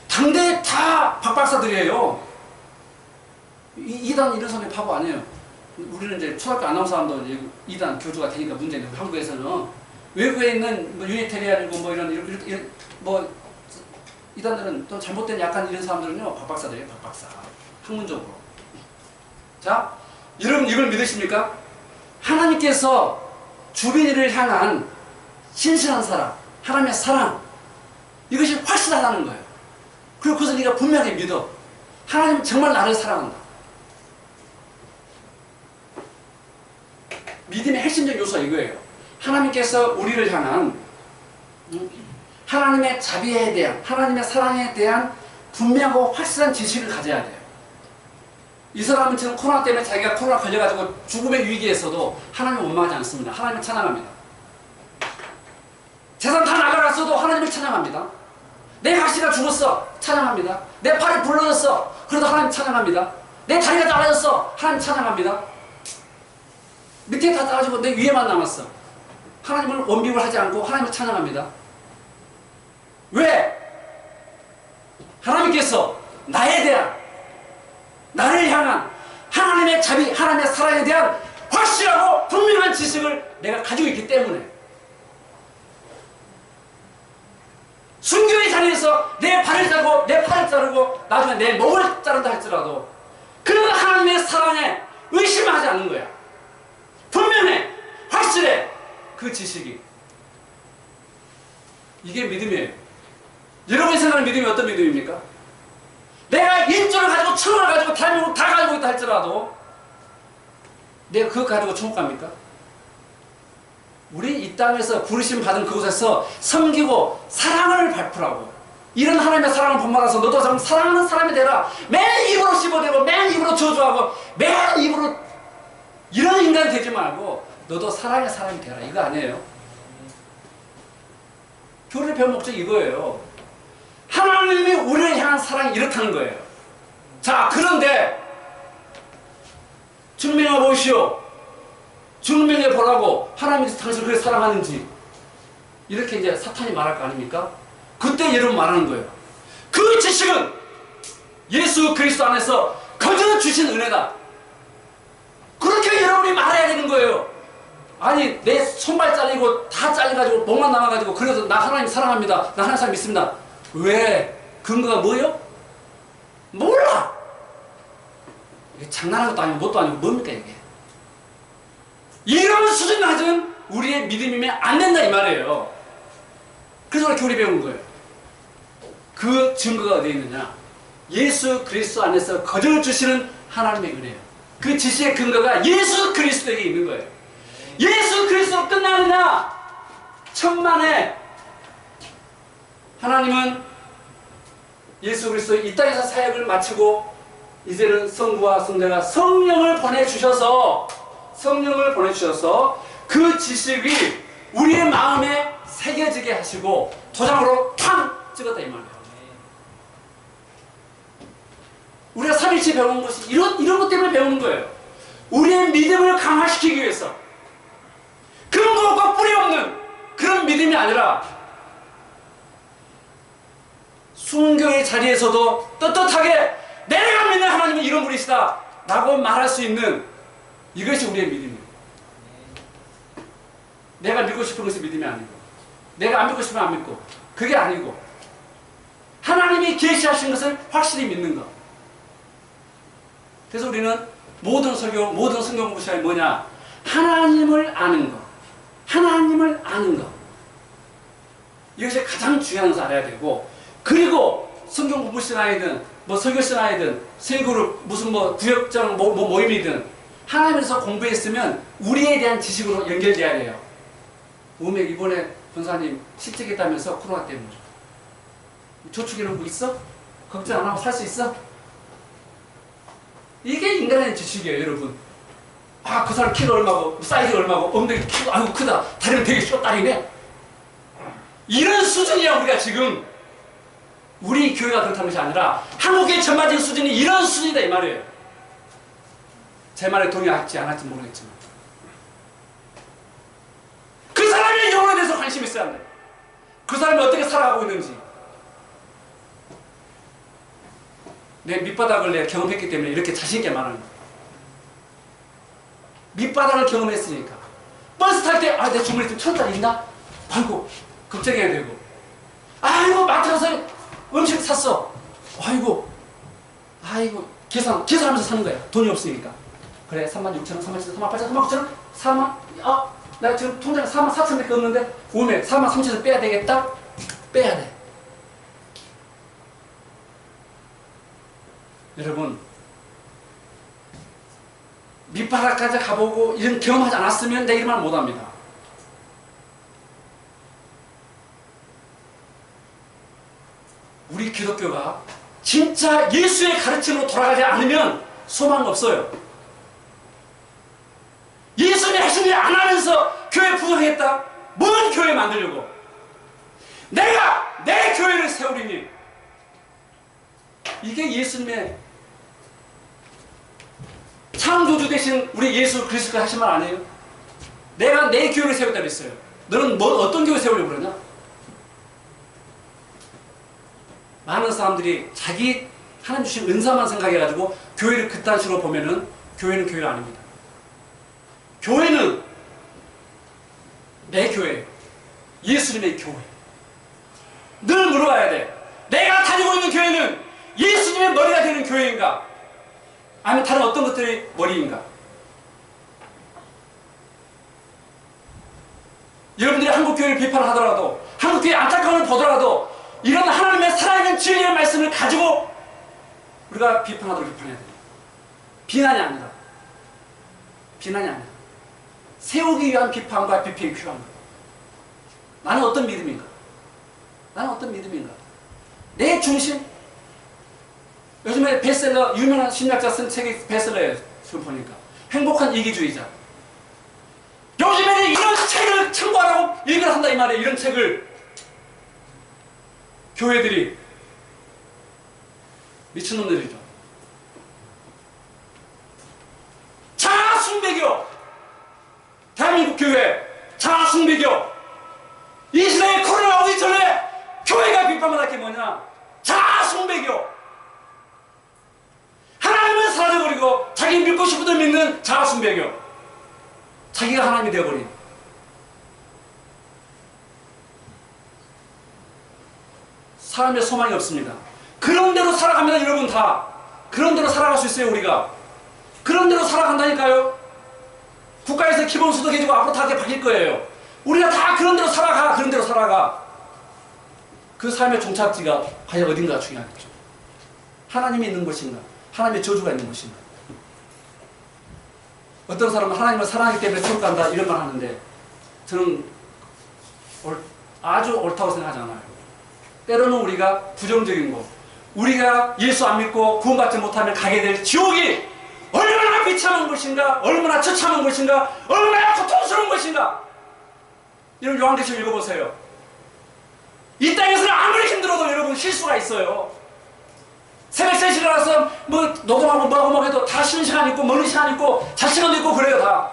당대에 다 박박사들이에요. 이단 이런 사람이 바보 아니에요. 우리는 이제 초등학교 안 나온 사람도 이단 교주가 되니까 문제인데 한국에서는 외국에 있는 뭐 유니테리안이고 뭐 이런 뭐 이단들은 또 잘못된 약간 이런 사람들은요 박박사들이에요. 박박사. 학문적으로. 자, 여러분 이걸 믿으십니까? 하나님께서 주변인을 향한 신실한 사랑, 하나님의 사랑, 이것이 확실하다는 거예요. 그리고 그것을 네가 분명히 믿어. 하나님은 정말 나를 사랑한다. 믿음의 핵심적 요소가 이거예요. 하나님께서 우리를 향한 하나님의 자비에 대한, 하나님의 사랑에 대한 분명하고 확실한 지식을 가져야 돼요. 이 사람은 지금 코로나 때문에 자기가 코로나 걸려가지고 죽음의 위기에서도 하나님을 원망하지 않습니다. 하나님을 찬양합니다. 재산 다 나가갔어도 하나님을 찬양합니다. 내 각시가 죽었어. 찬양합니다. 내 팔이 부러졌어. 그래도 하나님 찬양합니다. 내 다리가 잘라졌어. 하나님 찬양합니다. 밑에 다 떨어지고 내 위에만 남았어. 하나님을 원빙을 하지 않고 하나님을 찬양합니다. 왜? 하나님께서 나에 대한, 나를 향한 하나님의 자비, 하나님의 사랑에 대한 확실하고 분명한 지식을 내가 가지고 있기 때문에 순교의 자리에서 내 발을 자르고 내 팔을 자르고 나중에 내 목을 자른다 할지라도 그 하나님의 사랑에 의심하지 않는 거야. 분명해, 확실해, 그 지식이. 이게 믿음이에요. 여러분이 생각하는 믿음이 어떤 믿음입니까? 내가 1조를 가지고 1000원을 가지고 대한민국 다 가지고 있다 할지라도 내가 그거 가지고 천국 갑니까? 우리 이 땅에서 부르심 받은 그곳에서 섬기고 사랑을 베풀라고. 이런 하나님의 사랑을 본받아서 너도 좀 사랑하는 사람이 되라. 맨 입으로 씹어대고 맨 입으로 저주하고 맨 입으로 이런 인간이 되지 말고 너도 사랑의 사람이 되라. 이거 아니에요. 교리를 배운 목적이 이거예요. 하나님이 우리를 향한 사랑이 이렇다는 거예요. 자, 그런데 증명해 보시오. 증명해 보라고. 하나님이 당신을 그렇게 사랑하는지. 이렇게 이제 사탄이 말할 거 아닙니까? 그때 여러분 말하는 거예요. 그 지식은 예수 그리스도 안에서 거저 주신 은혜다. 그렇게 여러분이 말해야 되는 거예요. 아니, 내 손발 잘리고 다 잘려가지고 목만 남아가지고 그래서 나 하나님 사랑합니다. 나 하나님 믿습니다. 왜? 근거가 뭐예요? 몰라. 이게 장난하는 것도 아니고 뭣도 아니고 뭡니까 이게? 이런 수준 낮은 우리의 믿음이면 안 된다 이 말이에요. 그래서 우리 교리 배운 거예요. 그 증거가 어디에 있느냐? 예수 그리스도 안에서 거저 주시는 하나님의 은혜예요. 그 지식의 근거가 예수 그리스도에게 있는 거예요. 예수 그리스도로 끝나느냐? 천만에 하나님은 예수 그리스도 이 땅에서 사역을 마치고 이제는 성부와 성자가 성령을 보내주셔서 그 지식이 우리의 마음에 새겨지게 하시고 도장으로 탕 찍었다 이 말이에요. 우리가 삼일체 배우는 것이 이런 것 때문에 배우는 거예요. 우리의 믿음을 강화시키기 위해서. 근거 없고 뿌리 없는 그런 믿음이 아니라 순교의 자리에서도 떳떳하게 내가 믿는 하나님은 이런 분이시다 라고 말할 수 있는 이것이 우리의 믿음이에요. 내가 믿고 싶은 것이 믿음이 아니고 내가 안 믿고 싶으면 안 믿고 그게 아니고 하나님이 계시하신 것을 확실히 믿는 것. 그래서 우리는 모든 설교, 모든 성경 공부 시간이 뭐냐? 하나님을 아는 것. 하나님을 아는 것. 이것이 가장 중요한 것을 알아야 되고, 그리고 성경 공부 시간이든 뭐 설교 시간이든 세그룹 무슨 뭐 구역장 모임이든 하나님에서 공부했으면 우리에 대한 지식으로 연결돼야 돼요. 오메 이번에 권사님 실직했다면서 코로나 때문에 저축해놓은 거 있어? 걱정 안 하고 살 수 있어? 이게 인간의 지식이에요, 여러분. 아, 그 사람 키가 얼마고, 사이즈가 얼마고, 엉덩이 키가 아이고 크다, 다리는 되게 쇼다리네. 이런 수준이야, 우리가 지금. 우리 교회가 그렇다는 것이 아니라 한국의 전반적인 수준이 이런 수준이다, 이 말이에요. 제 말에 동의할지 안 할지 모르겠지만. 그 사람의 영혼에 대해서 관심이 있어야 한다. 그 사람이 어떻게 살아가고 있는지. 내 밑바닥을 내가 경험했기 때문에 이렇게 자신있게 말하는 거야. 밑바닥을 경험했으니까. 버스 탈 때, 아, 내 주머니에 좀 1,000원짜리 있나? 아이고, 걱정해야 되고. 아이고, 마트 가서 음식 샀어. 아이고, 계산하면서 사는 거야. 돈이 없으니까. 그래, 36,000원, 37,000원, 38,000원, 39,000원, 4만, 나 지금 통장에 44,000원밖에 없는데, 오면 43,000원 빼야 되겠다? 빼야 돼. 여러분, 밑바닥까지 가보고 이런 경험하지 않았으면 내 이런 말 못합니다. 우리 기독교가 진짜 예수의 가르침으로 돌아가지 않으면 소망 없어요. 예수님의 하신 일 안 하면서 교회 부흥했다? 뭔 교회 만들려고? 내가 내 교회를 세우리니. 이게 예수님의 창조주 되신 우리 예수 그리스도가 하신 말 아니에요? 내가 내 교회를 세우겠다 그랬어요. 너는 어떤 교회 세우려고 그러냐? 많은 사람들이 자기 하나님 주신 은사만 생각해가지고 교회를 그딴 식으로 보면은 교회는 교회가 아닙니다. 교회는 내 교회, 예수님의 교회. 늘 물어봐야 돼. 내가 다니고 있는 교회는 예수님의 머리가 되는 교회인가? 아니면 다른 어떤 것들의 머리인가? 여러분들이 한국교회를 비판하더라도, 한국교회 안타까움을 보더라도 이런 하나님의 살아있는 진리의 말씀을 가지고 우리가 비판하도록 비판해야 돼요. 비난이 아니라. 세우기 위한 비판과 비평이 필요한 거예요. 나는 어떤 믿음인가? 나는 어떤 믿음인가? 내 중심? 요즘에 베스트셀러, 유명한 심리학자 쓴 책이 베스트셀러예요. 지금 보니까. 행복한 이기주의자. 요즘에는 이런 책을 참고하라고 얘기를 한다 이 말이에요. 이런 책을. 교회들이. 미친놈들이죠. 자아숭배교. 대한민국 교회 자아숭배교. 이 시대에 코로나 오기 전에 교회가 비판받을 게 뭐냐? 자아숭배교. 하나님을 사라져버리고 자기 믿고 싶은 들 믿는 자아숭배교. 자기가 하나님이 되어버린. 사람의 소망이 없습니다. 그런 대로 살아갑니다. 여러분 다 그런 대로 살아갈 수 있어요. 우리가 그런 대로 살아간다니까요. 국가에서 기본소득 해주고 앞으로 다 그렇게 바뀔 거예요. 우리가 다 그런 대로 살아가. 그런 대로 살아가. 그 삶의 종착지가 과연 어딘가 중요하겠죠. 하나님이 있는 곳인가? 하나님의 저주가 있는 곳인가? 어떤 사람은 하나님을 사랑하기 때문에 천국 간다 이런 말 하는데 저는 아주 옳다고 생각하지 않아요. 때로는 우리가 부정적인 거, 우리가 예수 안 믿고 구원받지 못하면 가게 될 지옥이 얼마나 비참한 것인가, 얼마나 처참한 것인가, 얼마나 고통스러운 것인가. 여러분 요한계시록 읽어보세요. 이 땅에서는 아무리 힘들어도 여러분 실수가 있어요. 새벽 3시에 일어나서 뭐 녹음하고 뭐하고 뭐 해도 다 쉬는 시간 있고 먹는 시간 있고 잘 시간도 있고 그래요 다.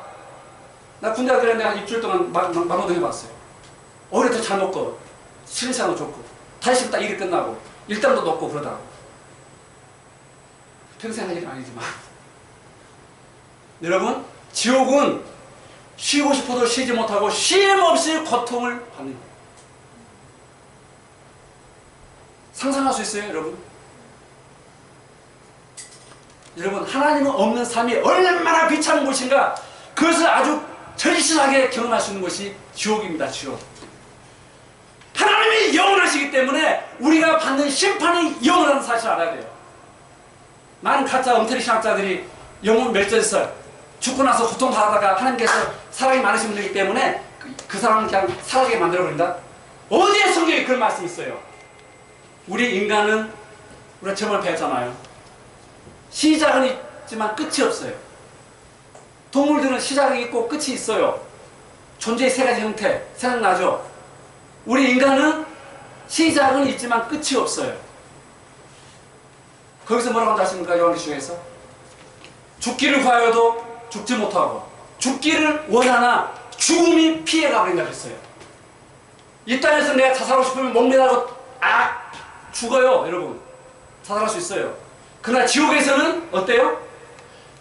나 군대 갈 때는 한 일주일 동안 막노동 해봤어요. 오히려 더 잘 먹고 쉬는 시간도 좋고 다시 딱 일이 끝나고 일당도 높고 그러다. 평생 할 일은 아니지만 여러분 지옥은 쉬고 싶어도 쉬지 못하고 쉼 없이 고통을 받는 거예요. 상상할 수 있어요 여러분? 여러분 하나님은 없는 삶이 얼마나 비참한 곳인가 그것을 아주 절실하게 경험할 수 있는 것이 지옥입니다. 지옥. 하나님이 영원하시기 때문에 우리가 받는 심판이 영원하다는 사실을 알아야 돼요. 많은 가짜 엉터리 신학자들이 영혼 멸절했어요. 죽고 나서 고통받다가 하나님께서 사랑이 많으신 분이기 때문에 그 사람을 그냥 사라지게 만들어버린다. 어디에 성경에 그런 말씀이 있어요? 우리 인간은 우리가 저번에 배웠잖아요. 시작은 있지만 끝이 없어요. 동물들은 시작이 있고 끝이 있어요. 존재의 세 가지 형태 생각나죠? 우리 인간은 시작은 있지만 끝이 없어요. 거기서 뭐라고 한다 하십니까? 요한계시록에서 죽기를 구하여도 죽지 못하고 죽기를 원하나 죽음이 피해가 버린다 그랬어요. 이 땅에서 내가 자살하고 싶으면 목매다고 죽어요. 여러분 자살할 수 있어요. 그러나 지옥에서는 어때요?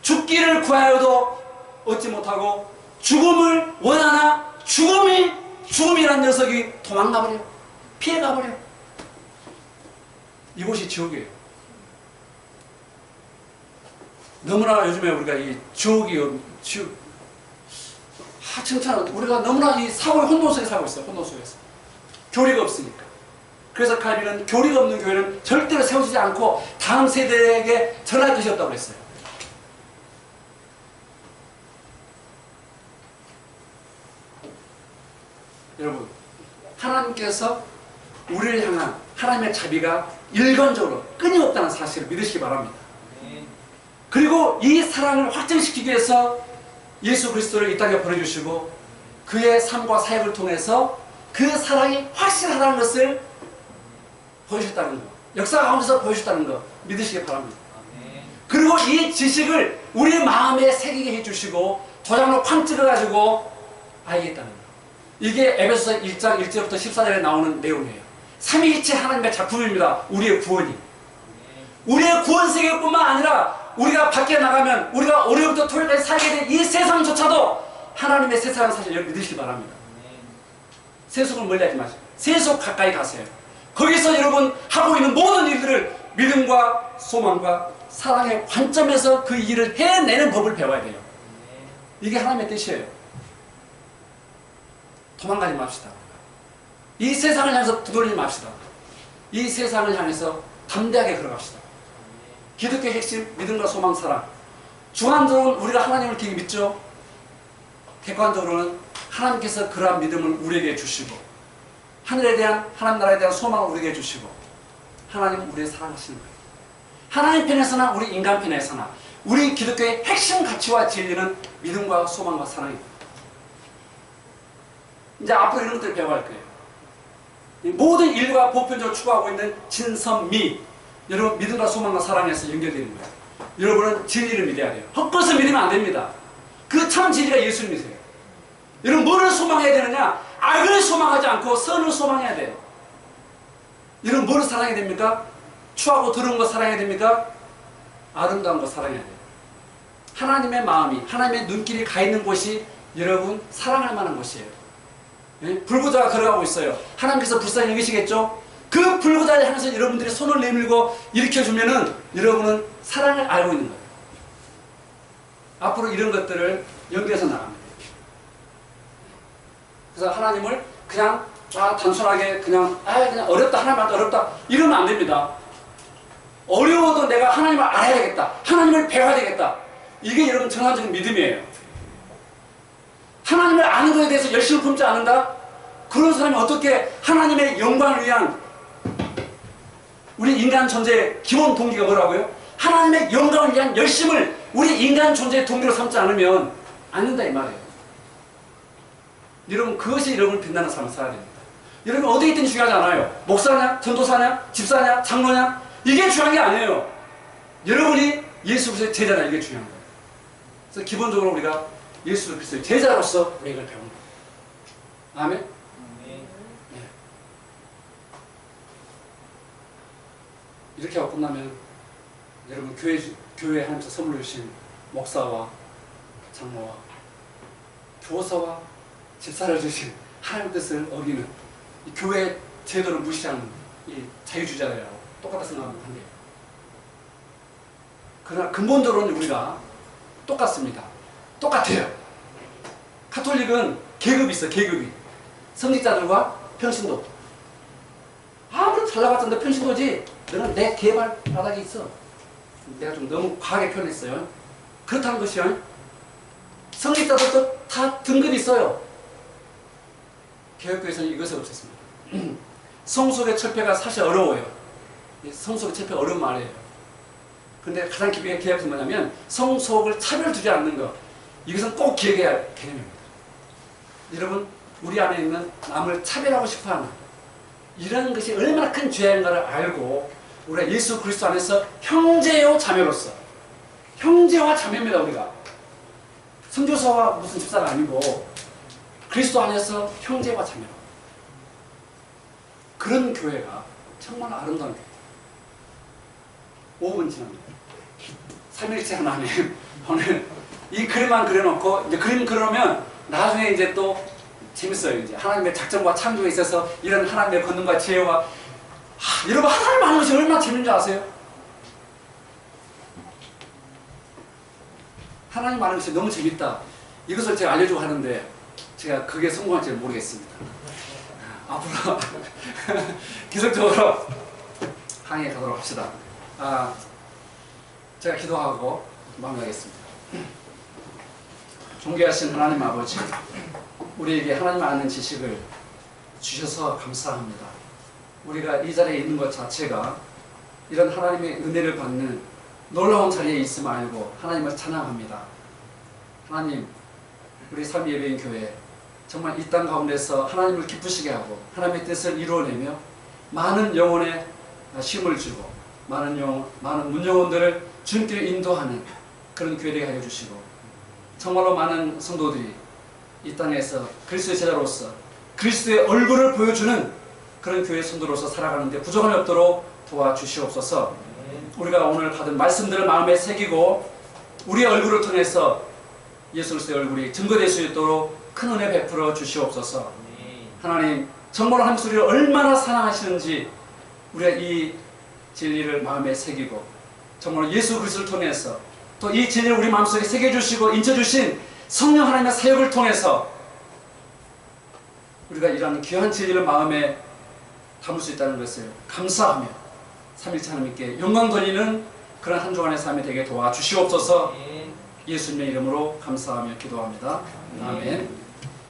죽기를 구하여도 얻지 못하고 죽음을 원하나 죽음이란 녀석이 도망가버려요. 피해가버려요. 이곳이 지옥이에요. 너무나 요즘에 우리가 이 칭찬은 우리가 너무나 이 사고의 혼돈 속에 살고 있어요. 혼돈 속에서. 교리가 없으니까. 그래서 칼빈은 교리가 없는 교회는 절대로 세워지지 않고 다음 세대에게 전할 것이 없다고 했어요. 여러분 하나님께서 우리를 향한 하나님의 자비가 일관적으로 끊임없다는 사실을 믿으시기 바랍니다. 그리고 이 사랑을 확증시키기 위해서 예수 그리스도를 이 땅에 보내주시고 그의 삶과 사역을 통해서 그 사랑이 확실하다는 것을 보여주셨다는 것, 역사 가운데서 보여주셨다는 것 믿으시기 바랍니다. 그리고 이 지식을 우리 마음에 새기게 해주시고 도장으로 쾅 찍어가지고 알겠다는 것. 이게 에베소서 1장 1절부터 14절에 나오는 내용이에요. 삼위일체 하나님의 작품입니다. 우리의 구원이. 우리의 구원 세계뿐만 아니라 우리가 밖에 나가면 우리가 월요일부터 토요일까지 살게 된 이 세상조차도 하나님의 세상을 사실 여러분 믿으시기 바랍니다. 세속을 멀리하지 마시고 세속 가까이 가세요. 거기서 여러분 하고 있는 모든 일들을 믿음과 소망과 사랑의 관점에서 그 일을 해내는 법을 배워야 돼요. 이게 하나님의 뜻이에요. 도망가지 맙시다. 이 세상을 향해서 두드리지 맙시다. 이 세상을 향해서 담대하게 걸어갑시다. 기독교의 핵심 믿음과 소망 사랑. 중앙적으로 우리가 하나님을 되게 믿죠. 객관적으로는 하나님께서 그러한 믿음을 우리에게 주시고 하늘에 대한 하나님 나라에 대한 소망을 우리에게 주시고 하나님은 우리를 사랑하시는 거예요. 하나님 편에서나 우리 인간 편에서나 우리 기독교의 핵심 가치와 진리는 믿음과 소망과 사랑입니다. 이제 앞으로 이런 것들을 배워갈 거예요. 모든 인류가 보편적으로 추구하고 있는 진선미, 여러분 믿음과 소망과 사랑에서 연결되는 거예요. 여러분은 진리를 믿어야 돼요. 헛것을 믿으면 안 됩니다. 그 참 진리가 예수님이세요. 여러분 뭐를 소망해야 되느냐? 악을 소망하지 않고 선을 소망해야 돼요. 여러분 뭐를 사랑해야 됩니까? 추하고 더러운 거 사랑해야 됩니까? 아름다운 거 사랑해야 돼요. 하나님의 마음이, 하나님의 눈길이 가 있는 곳이 여러분 사랑할 만한 곳이에요. 예? 불구자가 걸어가고 있어요. 하나님께서 불쌍히 여기시겠죠? 그 불구자를 향해서 여러분들이 손을 내밀고 일으켜주면은 여러분은 사랑을 알고 있는 거예요. 앞으로 이런 것들을 연결해서 나갑니다. 그래서 하나님을 그냥 단순하게 그냥 어렵다, 하나님한테 어렵다 이러면 안 됩니다. 어려워도 내가 하나님을 알아야 되겠다, 하나님을 배워야 되겠다, 이게 여러분 전환적인 믿음이에요. 하나님을 아는 것에 대해서 열심을 품지 않는다? 그런 사람이 어떻게 하나님의 영광을 위한, 우리 인간 존재의 기본 동기가 뭐라고요? 하나님의 영광을 위한 열심을 우리 인간 존재의 동기로 삼지 않으면 안 된다 이 말이에요. 여러분 그것이 여러분을 빛나는 삶을 살아야 됩니다. 여러분 어디에 있든 중요하지 않아요. 목사냐, 전도사냐, 집사냐, 장로냐, 이게 중요한 게 아니에요. 여러분이 예수 그리스도의 제자냐, 이게 중요한 거예요. 그래서 기본적으로 우리가 예수 그리스도의 제자로서 우리가 이걸 배우는 거예요. 아멘? 네. 이렇게 하고 끝나면 여러분 교회에 하나님께서 선물로 주신 목사와 장로와 교사와 집사를 주신 하나님의 뜻을 어기는 이 교회 제도를 무시하는 이 자유주의자들하고 똑같다 생각하면 안 돼요. 그러나 근본적으로는 우리가 똑같습니다. 똑같아요. 카톨릭은 계급이 있어, 계급이. 성직자들과 평신도. 아무리 잘나봤던데 평신도지, 너는 내 개발 바닥에 있어. 내가 좀 너무 과하게 표현했어요. 그렇다는 것이요. 성직자들도 다 등급이 있어요. 개혁교회에서는 이것을 없앴습니다. 성속의 철폐가 사실 어려워요. 성속의 철폐가 어려운 말이에요. 근데 가장 기본의 개혁은 뭐냐면 성속을 차별 두지 않는 것. 이것은 꼭 기억해야 할 개념입니다. 여러분 우리 안에 있는 남을 차별하고 싶어하는 이런 것이 얼마나 큰 죄인가를 알고 우리가 예수 그리스도 안에서 형제요 자매로서, 형제와 자매입니다. 우리가 선교사와 무슨 집사가 아니고 그리스도 안에서 형제와 자매로, 그런 교회가 정말 아름다운 교회. 5분 지납니다. 3일째 하나님 오늘 이 그림만 그려놓고 이제 그림 그려놓으면 나중에 이제 또 재밌어요. 이제 하나님의 작정과 창조에 있어서 이런 하나님의 권능과 지혜와 여러분 하나님 아는 것이 얼마나 재밌는 줄 아세요? 하나님 아는 것이 너무 재밌다. 이것을 제가 알려주고 하는데 제가 그게 성공할지 모르겠습니다. 앞으로 기술적으로 항해 가도록 합시다. 제가 기도하고 마무리하겠습니다. 존귀하신 하나님 아버지, 우리에게 하나님 아는 지식을 주셔서 감사합니다. 우리가 이 자리에 있는 것 자체가 이런 하나님의 은혜를 받는 놀라운 자리에 있음을 알고 하나님을 찬양합니다. 하나님, 우리 삼위예배인 교회 정말 이 땅 가운데서 하나님을 기쁘시게 하고 하나님의 뜻을 이루어내며 많은 영혼에 쉼을 주고 많은 문영혼들을 주님께로 인도하는 그런 교회 되게 하여 주시고, 정말로 많은 성도들이 이 땅에서 그리스도의 제자로서 그리스도의 얼굴을 보여주는 그런 교회 성도로서 살아가는데 부족함이 없도록 도와주시옵소서. 우리가 오늘 받은 말씀들을 마음에 새기고 우리의 얼굴을 통해서 예수 그리스도의 얼굴이 증거될 수 있도록 큰 은혜 베풀어 주시옵소서. 하나님, 정말로 하나님 우리를 얼마나 사랑하시는지 우리가 이 진리를 마음에 새기고 정말로 예수 그리스도를 통해서 또 이 진리를 우리 마음속에 새겨주시고 인쳐주신 성령 하나님의 사역을 통해서 우리가 이러한 귀한 진리를 마음에 담을 수 있다는 것을 감사하며 삼일체 하나님께 영광 돌리는 그런 한 주간의 삶이 되게 도와주시옵소서. 예수님의 이름으로 감사하며 기도합니다. 아멘.